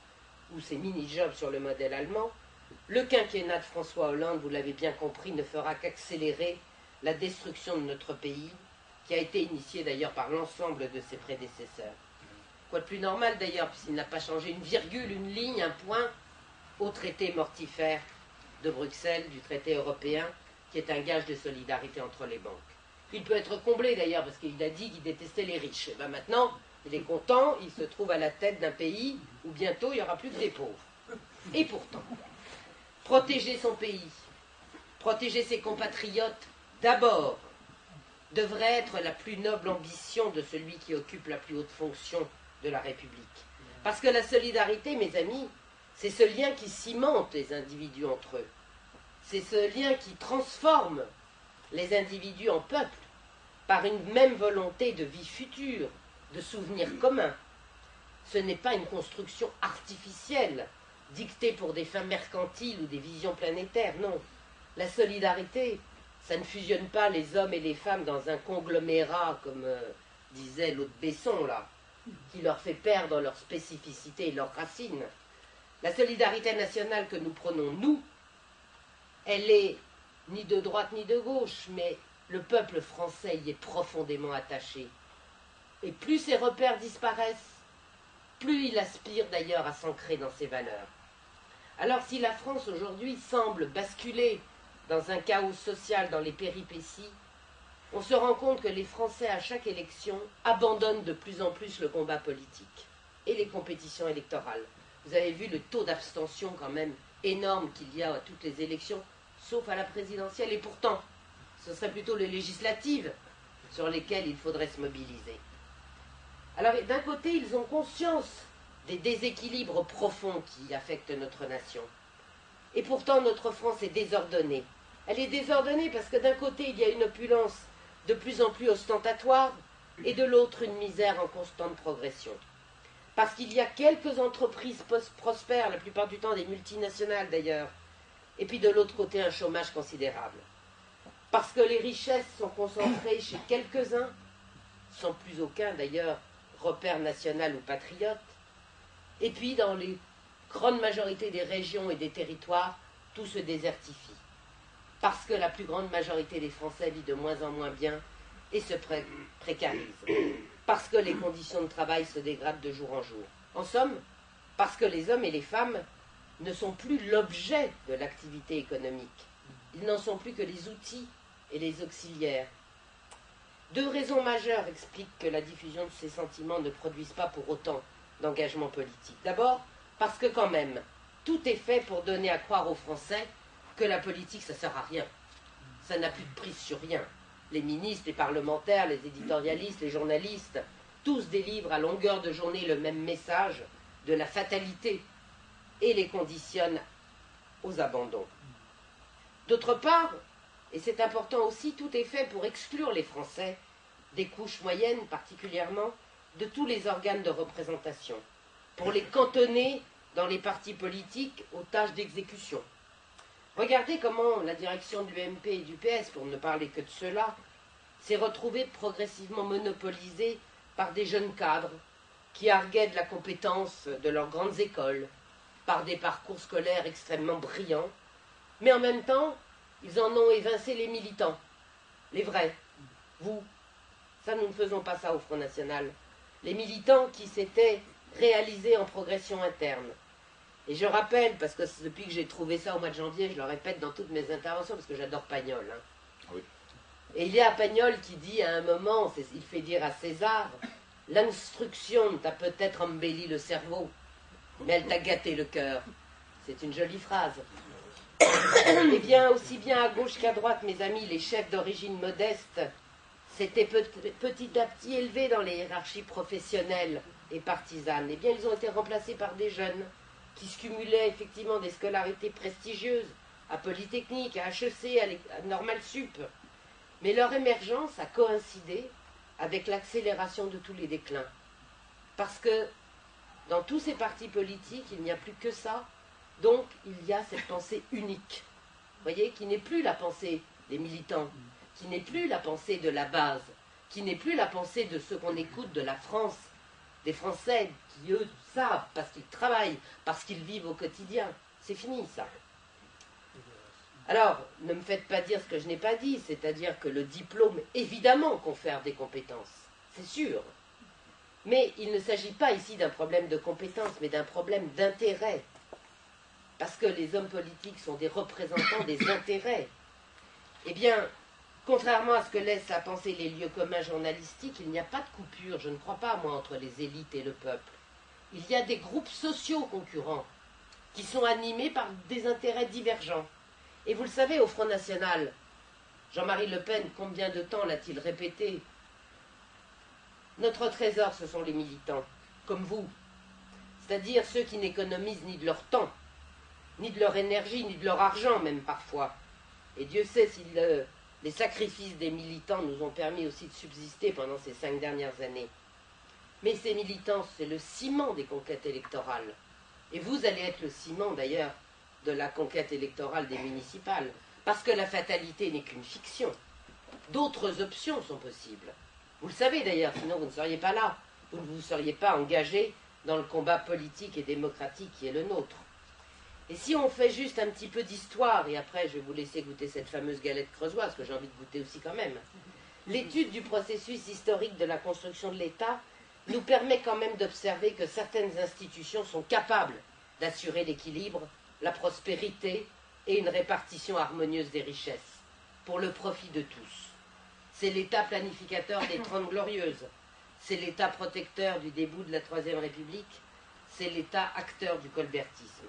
ou ces mini-jobs sur le modèle allemand, le quinquennat de François Hollande, vous l'avez bien compris, ne fera qu'accélérer la destruction de notre pays, qui a été initiée d'ailleurs par l'ensemble de ses prédécesseurs. Quoi de plus normal d'ailleurs, puisqu'il n'a pas changé une virgule, une ligne, un point au traité mortifère de Bruxelles, du traité européen, qui est un gage de solidarité entre les banques. Il peut être comblé d'ailleurs, parce qu'il a dit qu'il détestait les riches. Et bien maintenant, il est content, il se trouve à la tête d'un pays où bientôt il n'y aura plus que des pauvres. Et pourtant, protéger son pays, protéger ses compatriotes, d'abord, devrait être la plus noble ambition de celui qui occupe la plus haute fonction de la République. Parce que la solidarité, mes amis, c'est ce lien qui cimente les individus entre eux. C'est ce lien qui transforme les individus en peuple par une même volonté de vie future, de souvenirs communs. Ce n'est pas une construction artificielle, dictée pour des fins mercantiles ou des visions planétaires, non. La solidarité, Ça ne fusionne pas les hommes et les femmes dans un conglomérat, comme disait l'autre Besson, là, qui leur fait perdre leur spécificité et leurs racines. La solidarité nationale que nous prenons, nous, elle est ni de droite ni de gauche, mais le peuple français y est profondément attaché. Et plus ses repères disparaissent, plus il aspire d'ailleurs à s'ancrer dans ses valeurs. Alors si la France aujourd'hui semble basculer dans un chaos social dans les péripéties, on se rend compte que les Français à chaque élection abandonnent de plus en plus le combat politique et les compétitions électorales. Vous avez vu le taux d'abstention quand même énorme qu'il y a à toutes les élections, sauf à la présidentielle, et pourtant, ce serait plutôt les législatives sur lesquelles il faudrait se mobiliser. Alors, d'un côté, ils ont conscience des déséquilibres profonds qui affectent notre nation. Et pourtant, notre France est désordonnée. Elle est désordonnée parce que d'un côté, il y a une opulence de plus en plus ostentatoire, et de l'autre, une misère en constante progression. Parce qu'il y a quelques entreprises prospères, la plupart du temps des multinationales d'ailleurs, et puis de l'autre côté, un chômage considérable. Parce que les richesses sont concentrées chez quelques-uns, sans plus aucun d'ailleurs repère national ou patriote, et puis dans les grandes majorités des régions et des territoires, tout se désertifie. Parce que la plus grande majorité des Français vit de moins en moins bien et se précarise. Parce que les conditions de travail se dégradent de jour en jour. En somme, parce que les hommes et les femmes ne sont plus l'objet de l'activité économique. Ils n'en sont plus que les outils et les auxiliaires. Deux raisons majeures expliquent que la diffusion de ces sentiments ne produise pas pour autant d'engagement politique. D'abord, parce que quand même, tout est fait pour donner à croire aux Français que la politique, ça ne sert à rien. Ça n'a plus de prise sur rien. Les ministres, les parlementaires, les éditorialistes, les journalistes, tous délivrent à longueur de journée le même message de la fatalité et les conditionnent aux abandons. D'autre part, et c'est important aussi, tout est fait pour exclure les Français, des couches moyennes particulièrement, de tous les organes de représentation, pour les cantonner dans les partis politiques aux tâches d'exécution. Regardez comment la direction de l'UMP et du PS, pour ne parler que de cela, s'est retrouvée progressivement monopolisée par des jeunes cadres qui arguaient de la compétence de leurs grandes écoles, par des parcours scolaires extrêmement brillants, mais en même temps, ils en ont évincé les militants, les vrais, vous. Ça, nous ne faisons pas ça au Front National. Les militants qui s'étaient réalisés en progression interne. Et je rappelle, parce que depuis que j'ai trouvé ça au mois de janvier, je le répète dans toutes mes interventions, parce que j'adore Pagnol. Hein. Oui. Et il y a Pagnol qui dit à un moment, il fait dire à César, « L'instruction t'a peut-être embelli le cerveau, mais elle t'a gâté le cœur. » C'est une jolie phrase. Eh bien, aussi bien à gauche qu'à droite, mes amis, les chefs d'origine modeste s'étaient petit à petit élevés dans les hiérarchies professionnelles et partisanes. Eh bien, ils ont été remplacés par des jeunes qui se cumulaient effectivement des scolarités prestigieuses, à Polytechnique, à HEC, à Normal Sup. Mais leur émergence a coïncidé avec l'accélération de tous les déclins. Parce que dans tous ces partis politiques, il n'y a plus que ça. Donc, il y a cette pensée unique, vous voyez, qui n'est plus la pensée des militants, qui n'est plus la pensée de la base, qui n'est plus la pensée de ceux qu'on écoute de la France, des Français qui, eux, savent, parce qu'ils travaillent, parce qu'ils vivent au quotidien. C'est fini, ça. Alors, ne me faites pas dire ce que je n'ai pas dit, c'est-à-dire que le diplôme, évidemment, confère des compétences, c'est sûr. Mais il ne s'agit pas ici d'un problème de compétences, mais d'un problème d'intérêt. Parce que les hommes politiques sont des représentants des intérêts. Eh bien, contrairement à ce que laissent à penser les lieux communs journalistiques, il n'y a pas de coupure, je ne crois pas, moi, entre les élites et le peuple. Il y a des groupes sociaux concurrents qui sont animés par des intérêts divergents. Et vous le savez, au Front National, Jean-Marie Le Pen, combien de temps l'a-t-il répété? Notre trésor, ce sont les militants, comme vous. C'est-à-dire ceux qui n'économisent ni de leur temps, ni de leur énergie, ni de leur argent même parfois. Et Dieu sait si les sacrifices des militants nous ont permis aussi de subsister pendant ces 5 dernières années. Mais ces militants, c'est le ciment des conquêtes électorales. Et vous allez être le ciment d'ailleurs de la conquête électorale des municipales. Parce que la fatalité n'est qu'une fiction. D'autres options sont possibles. Vous le savez d'ailleurs, sinon vous ne seriez pas là. Vous ne vous seriez pas engagé dans le combat politique et démocratique qui est le nôtre. Et si on fait juste un petit peu d'histoire, et après je vais vous laisser goûter cette fameuse galette creusoise, que j'ai envie de goûter aussi quand même, l'étude du processus historique de la construction de l'État nous permet quand même d'observer que certaines institutions sont capables d'assurer l'équilibre, la prospérité et une répartition harmonieuse des richesses, pour le profit de tous. C'est l'État planificateur des 30 Glorieuses, c'est l'État protecteur du début de la Troisième République, c'est l'État acteur du colbertisme.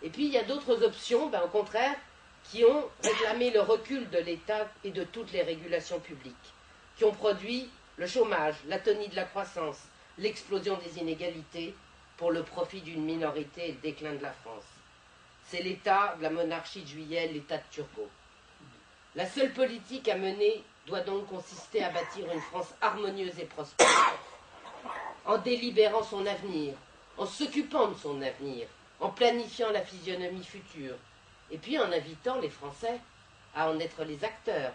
Et puis il y a d'autres options, au contraire, qui ont réclamé le recul de l'État et de toutes les régulations publiques, qui ont produit le chômage, l'atonie de la croissance, l'explosion des inégalités pour le profit d'une minorité et le déclin de la France. C'est l'État de la monarchie de Juillet, l'État de Turgot. La seule politique à mener doit donc consister à bâtir une France harmonieuse et prospère, en délibérant son avenir, en s'occupant de son avenir, en planifiant la physionomie future, et puis en invitant les Français à en être les acteurs,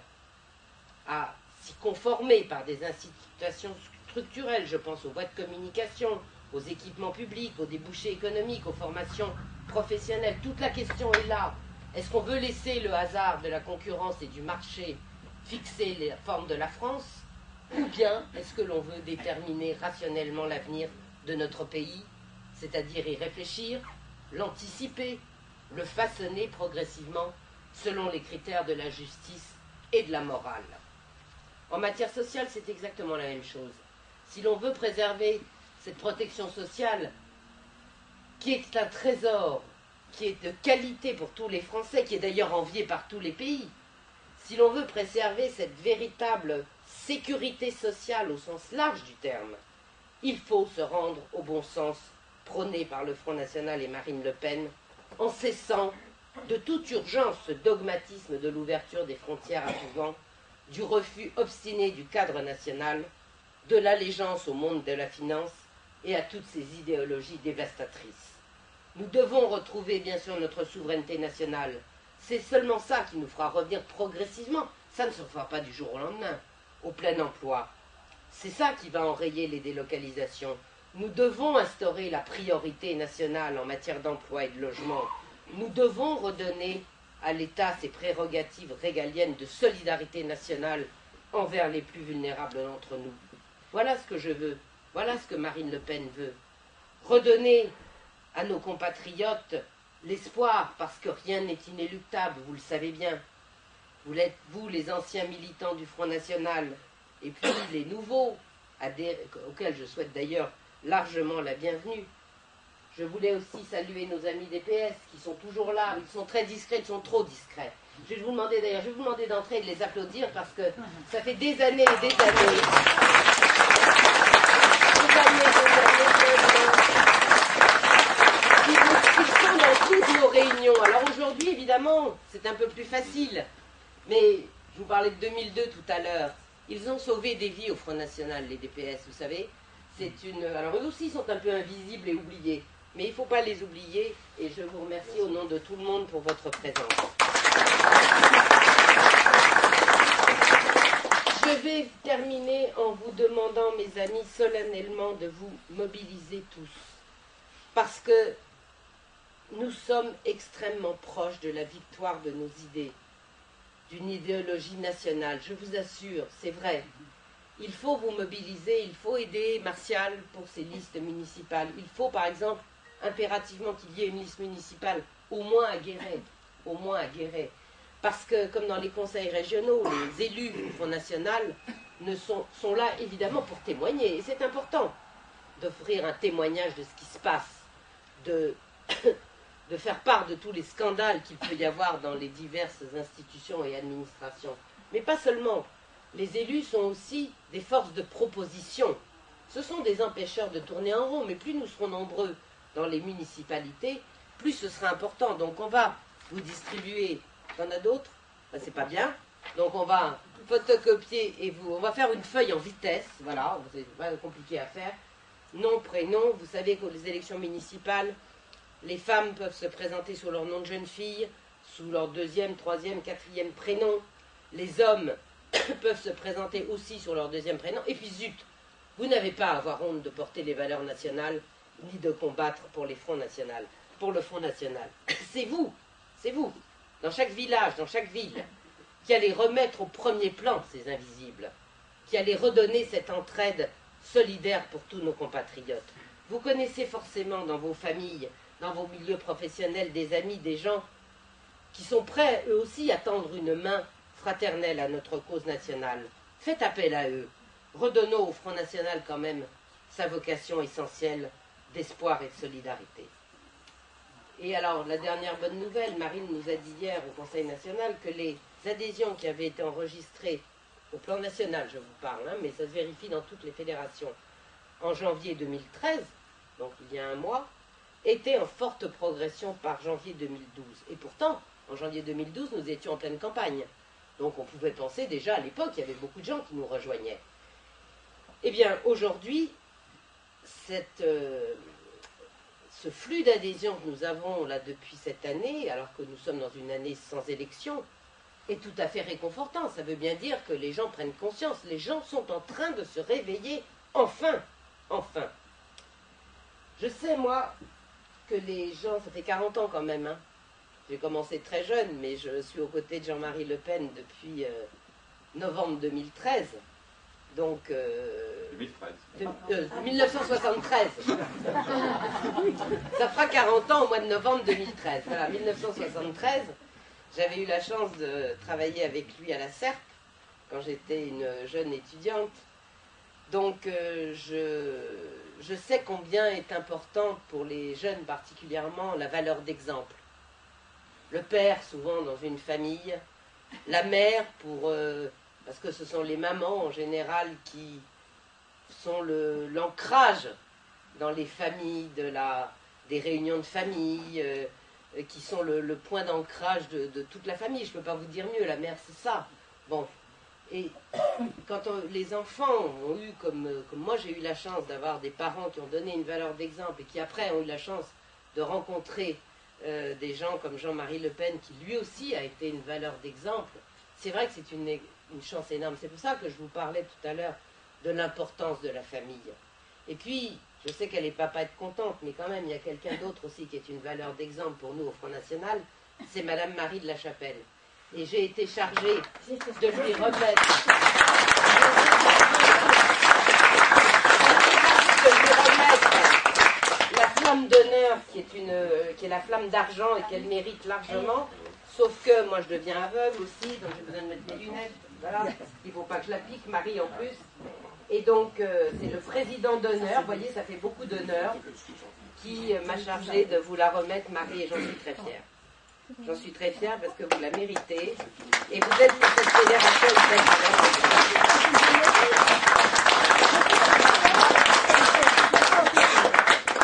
à s'y conformer par des incitations structurelles, je pense aux voies de communication, aux équipements publics, aux débouchés économiques, aux formations professionnelles. Toute la question est là. Est-ce qu'on veut laisser le hasard de la concurrence et du marché fixer les formes de la France, ou bien est-ce que l'on veut déterminer rationnellement l'avenir de notre pays, c'est-à-dire y réfléchir, l'anticiper, le façonner progressivement selon les critères de la justice et de la morale. En matière sociale, c'est exactement la même chose. Si l'on veut préserver cette protection sociale, qui est un trésor, qui est de qualité pour tous les Français, qui est d'ailleurs envié par tous les pays, si l'on veut préserver cette véritable sécurité sociale au sens large du terme, il faut se rendre au bon sens prôné par le Front National et Marine Le Pen, en cessant de toute urgence ce dogmatisme de l'ouverture des frontières à tout vent, du refus obstiné du cadre national, de l'allégeance au monde de la finance et à toutes ces idéologies dévastatrices. Nous devons retrouver bien sûr notre souveraineté nationale. C'est seulement ça qui nous fera revenir progressivement, ça ne se fera pas du jour au lendemain, au plein emploi. C'est ça qui va enrayer les délocalisations. Nous devons instaurer la priorité nationale en matière d'emploi et de logement. Nous devons redonner à l'État ses prérogatives régaliennes de solidarité nationale envers les plus vulnérables d'entre nous. Voilà ce que je veux, voilà ce que Marine Le Pen veut. Redonner à nos compatriotes l'espoir, parce que rien n'est inéluctable, vous le savez bien. Vous l'êtes, vous, les anciens militants du Front National, et puis les nouveaux, auxquels je souhaite d'ailleurs largement la bienvenue. Je voulais aussi saluer nos amis des PS qui sont toujours là, ils sont très discrets, ils sont trop discrets. Je vais vous demander d'entrer et de les applaudir parce que ça fait des années et des années. Ils sont dans toutes nos réunions. Alors aujourd'hui, évidemment, c'est un peu plus facile. Mais je vous parlais de 2002 tout à l'heure. Ils ont sauvé des vies au Front National, les DPS, vous savez. Alors eux aussi sont un peu invisibles et oubliés. Mais il ne faut pas les oublier. Et je vous remercie au nom de tout le monde pour votre présence. Je vais terminer en vous demandant, mes amis, solennellement de vous mobiliser tous. Parce que nous sommes extrêmement proches de la victoire de nos idées, d'une idéologie nationale. Je vous assure, c'est vrai. Il faut vous mobiliser, il faut aider Martial pour ses listes municipales. Il faut, par exemple, impérativement qu'il y ait une liste municipale, au moins à Guéret. Parce que, comme dans les conseils régionaux, les élus du Front National sont là, évidemment, pour témoigner. Et c'est important d'offrir un témoignage de ce qui se passe, de faire part de tous les scandales qu'il peut y avoir dans les diverses institutions et administrations. Mais pas seulement. Les élus sont aussi des forces de proposition. Ce sont des empêcheurs de tourner en rond, mais plus nous serons nombreux dans les municipalités, plus ce sera important. Donc on va vous distribuer. Il y en a d'autres? C'est pas bien. Donc on va photocopier et on va faire une feuille en vitesse. Voilà, c'est pas compliqué à faire. Nom, prénom. Vous savez qu'aux élections municipales, les femmes peuvent se présenter sous leur nom de jeune fille, sous leur deuxième, troisième, quatrième prénom. Les hommes peuvent se présenter aussi sur leur deuxième prénom. Et puis zut, vous n'avez pas à avoir honte de porter les valeurs nationales, ni de combattre pour les fronts nationaux, pour le Front National. C'est vous, dans chaque village, dans chaque ville, qui allez remettre au premier plan ces invisibles, qui allez redonner cette entraide solidaire pour tous nos compatriotes. Vous connaissez forcément dans vos familles, dans vos milieux professionnels, des amis, des gens qui sont prêts, eux aussi, à tendre une main fraternelle à notre cause nationale. Faites appel à eux. Redonnons au Front National quand même sa vocation essentielle d'espoir et de solidarité. Et alors, la dernière bonne nouvelle, Marine nous a dit hier au Conseil national que les adhésions qui avaient été enregistrées au plan national, je vous parle, mais ça se vérifie dans toutes les fédérations, en janvier 2013, donc il y a un mois, étaient en forte progression par janvier 2012. Et pourtant, en janvier 2012, nous étions en pleine campagne. Donc on pouvait penser déjà à l'époque, il y avait beaucoup de gens qui nous rejoignaient. Eh bien, aujourd'hui, ce flux d'adhésion que nous avons là depuis cette année, alors que nous sommes dans une année sans élection, est tout à fait réconfortant. Ça veut bien dire que les gens prennent conscience. Les gens sont en train de se réveiller, enfin. Enfin. Je sais, moi, que les gens, ça fait 40 ans quand même, j'ai commencé très jeune, mais je suis aux côtés de Jean-Marie Le Pen depuis novembre 2013. Donc, 1973. Ça fera 40 ans au mois de novembre 2013. Voilà, 1973. J'avais eu la chance de travailler avec lui à la SERP quand j'étais une jeune étudiante. Donc, je sais combien est importante pour les jeunes particulièrement la valeur d'exemple. Le père, souvent dans une famille, la mère, parce que ce sont les mamans en général qui sont l'ancrage dans les familles, des réunions de famille, qui sont le point d'ancrage de toute la famille. Je ne peux pas vous dire mieux, la mère c'est ça. Bon. Et quand les enfants ont eu, comme moi j'ai eu la chance d'avoir des parents qui ont donné une valeur d'exemple et qui après ont eu la chance de rencontrer des gens comme Jean-Marie Le Pen, qui lui aussi a été une valeur d'exemple, c'est vrai que c'est une chance énorme. C'est pour ça que je vous parlais tout à l'heure de l'importance de la famille. Et puis, je sais qu'elle n'est pas être contente, mais quand même, il y a quelqu'un d'autre aussi qui est une valeur d'exemple pour nous au Front National, c'est Madame Marie de la Chapelle. Et j'ai été chargée de lui remettre la flamme d'honneur qui est la flamme d'argent et qu'elle mérite largement, sauf que moi je deviens aveugle aussi, donc j'ai besoin de mettre mes lunettes, voilà, il ne faut pas que je la pique, Marie en plus, et donc c'est le président d'honneur, vous voyez ça fait beaucoup d'honneur, qui m'a chargée de vous la remettre, Marie, et j'en suis très fière. J'en suis très fière parce que vous la méritez, et vous êtes pour cette fédération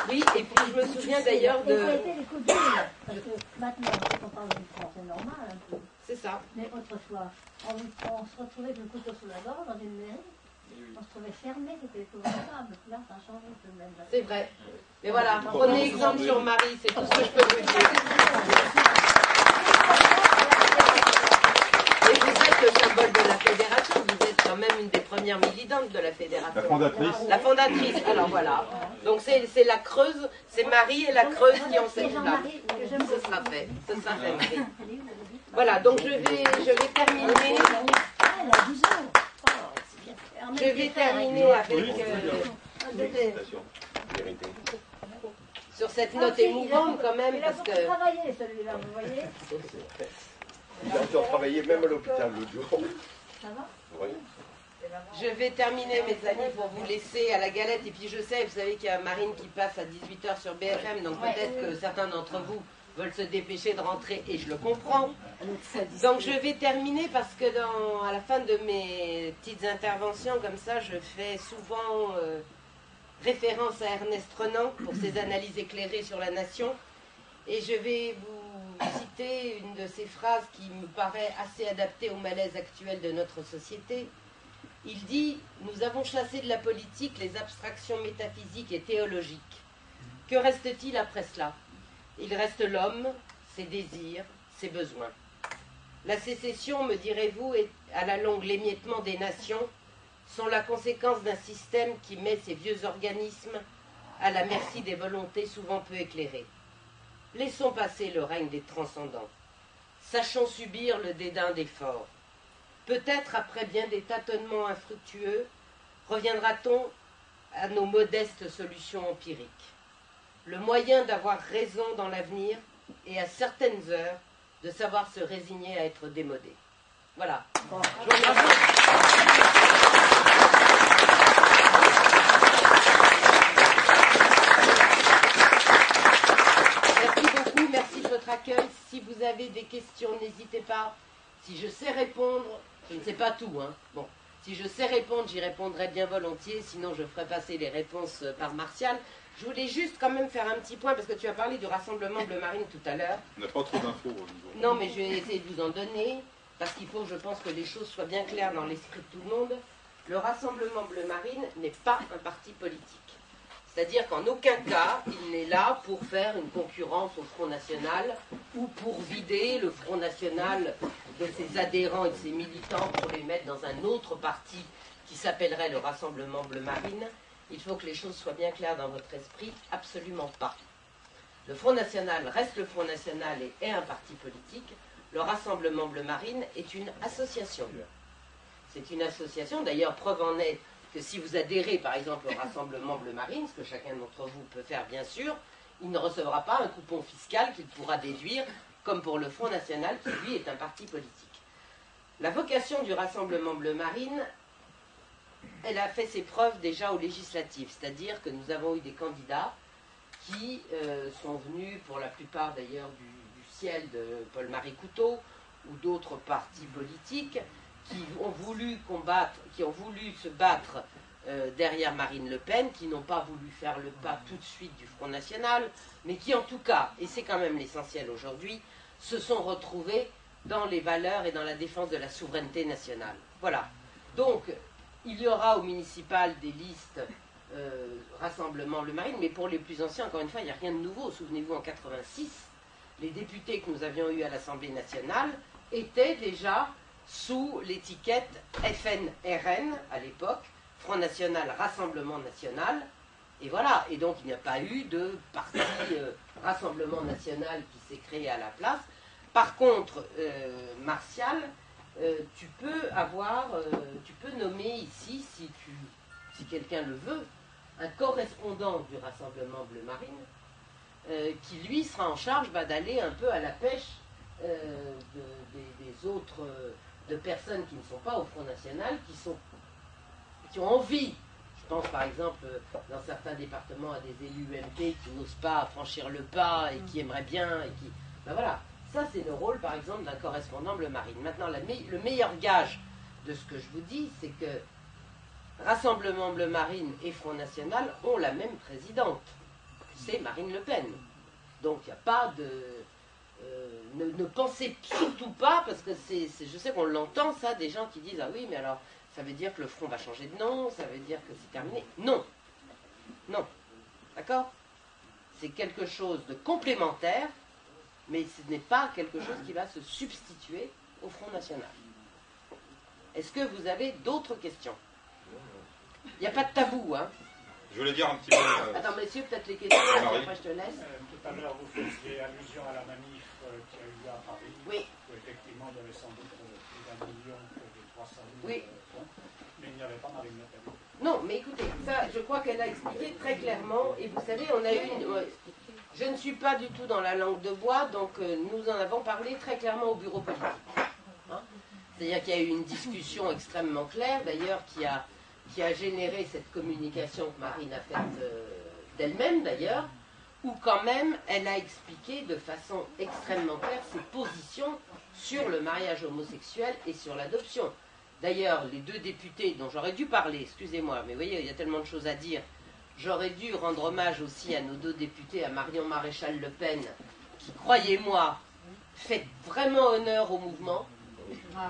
Oui, et puis je me souviens d'ailleurs de... Maintenant, on parle du français normal un peu. C'est ça. Mais autrefois, on se retrouvait avec le couteau sous la gorge dans une mairie. On se trouvait fermé, c'était épouvantable. Là, ça a changé tout de même. C'est vrai. Mais voilà, prenez exemple sur Marie, c'est tout ce que je peux vous dire. Et vous êtes le symbole de la fédération, vous êtes quand même une des premières militantes de la fédération. La fondatrice. La fondatrice, alors voilà. Donc c'est la Creuse, c'est Marie et la Creuse qui ont cette flamme. Ce sera fait, Marie. Voilà, donc je vais terminer. Je vais terminer avec sur cette note émouvante quand même, parce que... Il a beaucoup travaillé celui-là, vous voyez. Il a encore travaillé même à l'hôpital l'autre jour. Ça va? Oui. Je vais terminer, mes amis, pour vous laisser à la galette. Et puis je sais, vous savez qu'il y a Marine qui passe à 18h sur BFM, donc peut-être que certains d'entre vous veulent se dépêcher de rentrer, et je le comprends. Donc je vais terminer parce que à la fin de mes petites interventions, comme ça, je fais souvent référence à Ernest Renan pour ses analyses éclairées sur la nation. Et je vais vous citer une de ses phrases qui me paraît assez adaptée au malaise actuel de notre société. Il dit « Nous avons chassé de la politique les abstractions métaphysiques et théologiques. Que reste-t-il après cela ? Il reste l'homme, ses désirs, ses besoins. La sécession, me direz-vous, est à la longue l'émiettement des nations, sont la conséquence d'un système qui met ces vieux organismes à la merci des volontés souvent peu éclairées. Laissons passer le règne des transcendants. Sachons subir le dédain des forts. Peut-être, après bien des tâtonnements infructueux, reviendra-t-on à nos modestes solutions empiriques. Le moyen d'avoir raison dans l'avenir et à certaines heures de savoir se résigner à être démodé. Voilà. Je vous remercie. Merci beaucoup, merci de votre accueil. Si vous avez des questions, n'hésitez pas. Si je sais répondre, je ne sais pas tout, hein. Bon, si je sais répondre, j'y répondrai bien volontiers, sinon je ferai passer les réponses par Martial. Je voulais juste quand même faire un petit point, parce que tu as parlé du rassemblement Bleu Marine tout à l'heure. On n'a pas trop d'infos au niveau. Non, mais je vais essayer de vous en donner, parce qu'il faut, je pense, que les choses soient bien claires dans l'esprit de tout le monde. Le Rassemblement Bleu Marine n'est pas un parti politique. C'est-à-dire qu'en aucun cas, il n'est là pour faire une concurrence au Front National ou pour vider le Front National de ses adhérents et de ses militants pour les mettre dans un autre parti qui s'appellerait le Rassemblement Bleu Marine. Il faut que les choses soient bien claires dans votre esprit, absolument pas. Le Front National reste le Front National et est un parti politique. Le Rassemblement Bleu Marine est une association. C'est une association, d'ailleurs, preuve en est que si vous adhérez par exemple au Rassemblement Bleu Marine, ce que chacun d'entre vous peut faire bien sûr, il ne recevra pas un coupon fiscal qu'il pourra déduire, comme pour le Front National, qui lui est un parti politique. La vocation du Rassemblement Bleu Marine, elle a fait ses preuves déjà aux législatives, c'est-à-dire que nous avons eu des candidats qui sont venus, pour la plupart d'ailleurs du ciel de Paul-Marie Couteau, ou d'autres partis politiques, qui ont voulu combattre, qui ont voulu se battre derrière Marine Le Pen, qui n'ont pas voulu faire le pas tout de suite du Front National, mais qui en tout cas, et c'est quand même l'essentiel aujourd'hui, se sont retrouvés dans les valeurs et dans la défense de la souveraineté nationale. Voilà. Donc, il y aura au municipal des listes Rassemblement Le Marine, mais pour les plus anciens, encore une fois, il n'y a rien de nouveau. Souvenez-vous, en 86, les députés que nous avions eus à l'Assemblée nationale étaient déjà sous l'étiquette FNRN à l'époque, Front National Rassemblement National, et voilà, et donc il n'y a pas eu de parti Rassemblement National qui s'est créé à la place. Par contre, Martial, tu peux nommer ici, si quelqu'un le veut, un correspondant du Rassemblement Bleu Marine, qui lui sera en charge d'aller un peu à la pêche des autres... de personnes qui ne sont pas au Front National, qui ont envie, je pense par exemple dans certains départements à des élus UMP qui n'osent pas franchir le pas et qui aimeraient bien, et qui... Ben voilà, ça c'est le rôle par exemple d'un correspondant Bleu Marine. Maintenant, le meilleur gage de ce que je vous dis, c'est que Rassemblement Bleu Marine et Front National ont la même présidente, c'est Marine Le Pen. Donc il n'y a pas de... ne pensez surtout pas, parce que je sais qu'on l'entend ça, des gens qui disent « Ah oui, mais alors, ça veut dire que le front va changer de nom, ça veut dire que c'est terminé. » Non. Non. D'accord? C'est quelque chose de complémentaire, mais ce n'est pas quelque chose qui va se substituer au Front National. Est-ce que vous avez d'autres questions? Il n'y a pas de tabou, hein? Je voulais dire un petit peu... Attends, messieurs, peut-être les questions, et après je te laisse. Tout à l'heure, vous faisiez allusion à la manif qui a eu lieu à Paris. Oui. Où effectivement, il y avait sans doute plus d'1 million que de 300 000 Oui. Mais il n'y avait pas Marine Le Pen. Non, mais écoutez, ça, je crois qu'elle a expliqué très clairement, et vous savez, on a eu je ne suis pas du tout dans la langue de bois, donc nous en avons parlé très clairement au bureau politique. Hein? C'est-à-dire qu'il y a eu une discussion extrêmement claire, d'ailleurs, qui a généré cette communication que Marine a faite d'elle-même, d'ailleurs, où quand même, elle a expliqué de façon extrêmement claire ses positions sur le mariage homosexuel et sur l'adoption. D'ailleurs, les deux députés dont j'aurais dû parler, excusez-moi, mais vous voyez, il y a tellement de choses à dire, j'aurais dû rendre hommage aussi à nos deux députés, à Marion Maréchal Le Pen, qui, croyez-moi, fait vraiment honneur au mouvement,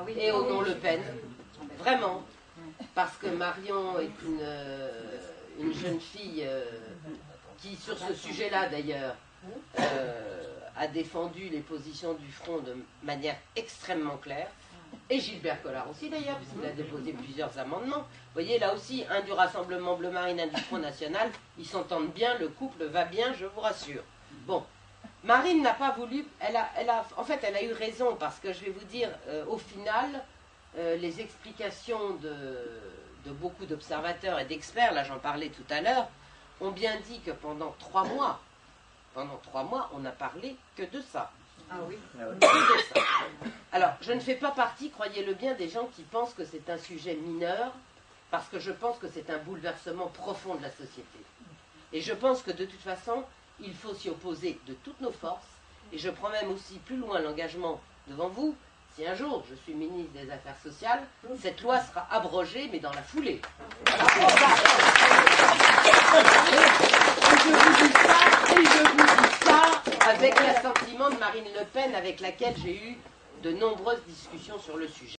et au nom Le Pen, vraiment, parce que Marion est une jeune fille qui, sur ce sujet-là d'ailleurs, a défendu les positions du Front de manière extrêmement claire. Et Gilbert Collard aussi d'ailleurs, puisqu'il a déposé plusieurs amendements. Vous voyez, là aussi, un du Rassemblement Bleu Marine, un du Front National, ils s'entendent bien, le couple va bien, je vous rassure. Bon, Marine n'a pas voulu, en fait, elle a eu raison, parce que je vais vous dire, au final, les explications de beaucoup d'observateurs et d'experts, là j'en parlais tout à l'heure, ont bien dit que pendant 3 mois, on n'a parlé que de ça. Ah oui. Que de ça. Alors, je ne fais pas partie, croyez-le bien, des gens qui pensent que c'est un sujet mineur, parce que je pense que c'est un bouleversement profond de la société. Et je pense que de toute façon, il faut s'y opposer de toutes nos forces, et je prends même aussi plus loin l'engagement devant vous, si un jour je suis ministre des Affaires sociales, cette loi sera abrogée, mais dans la foulée. Et je vous dis ça avec l'assentiment de Marine Le Pen, avec laquelle j'ai eu de nombreuses discussions sur le sujet.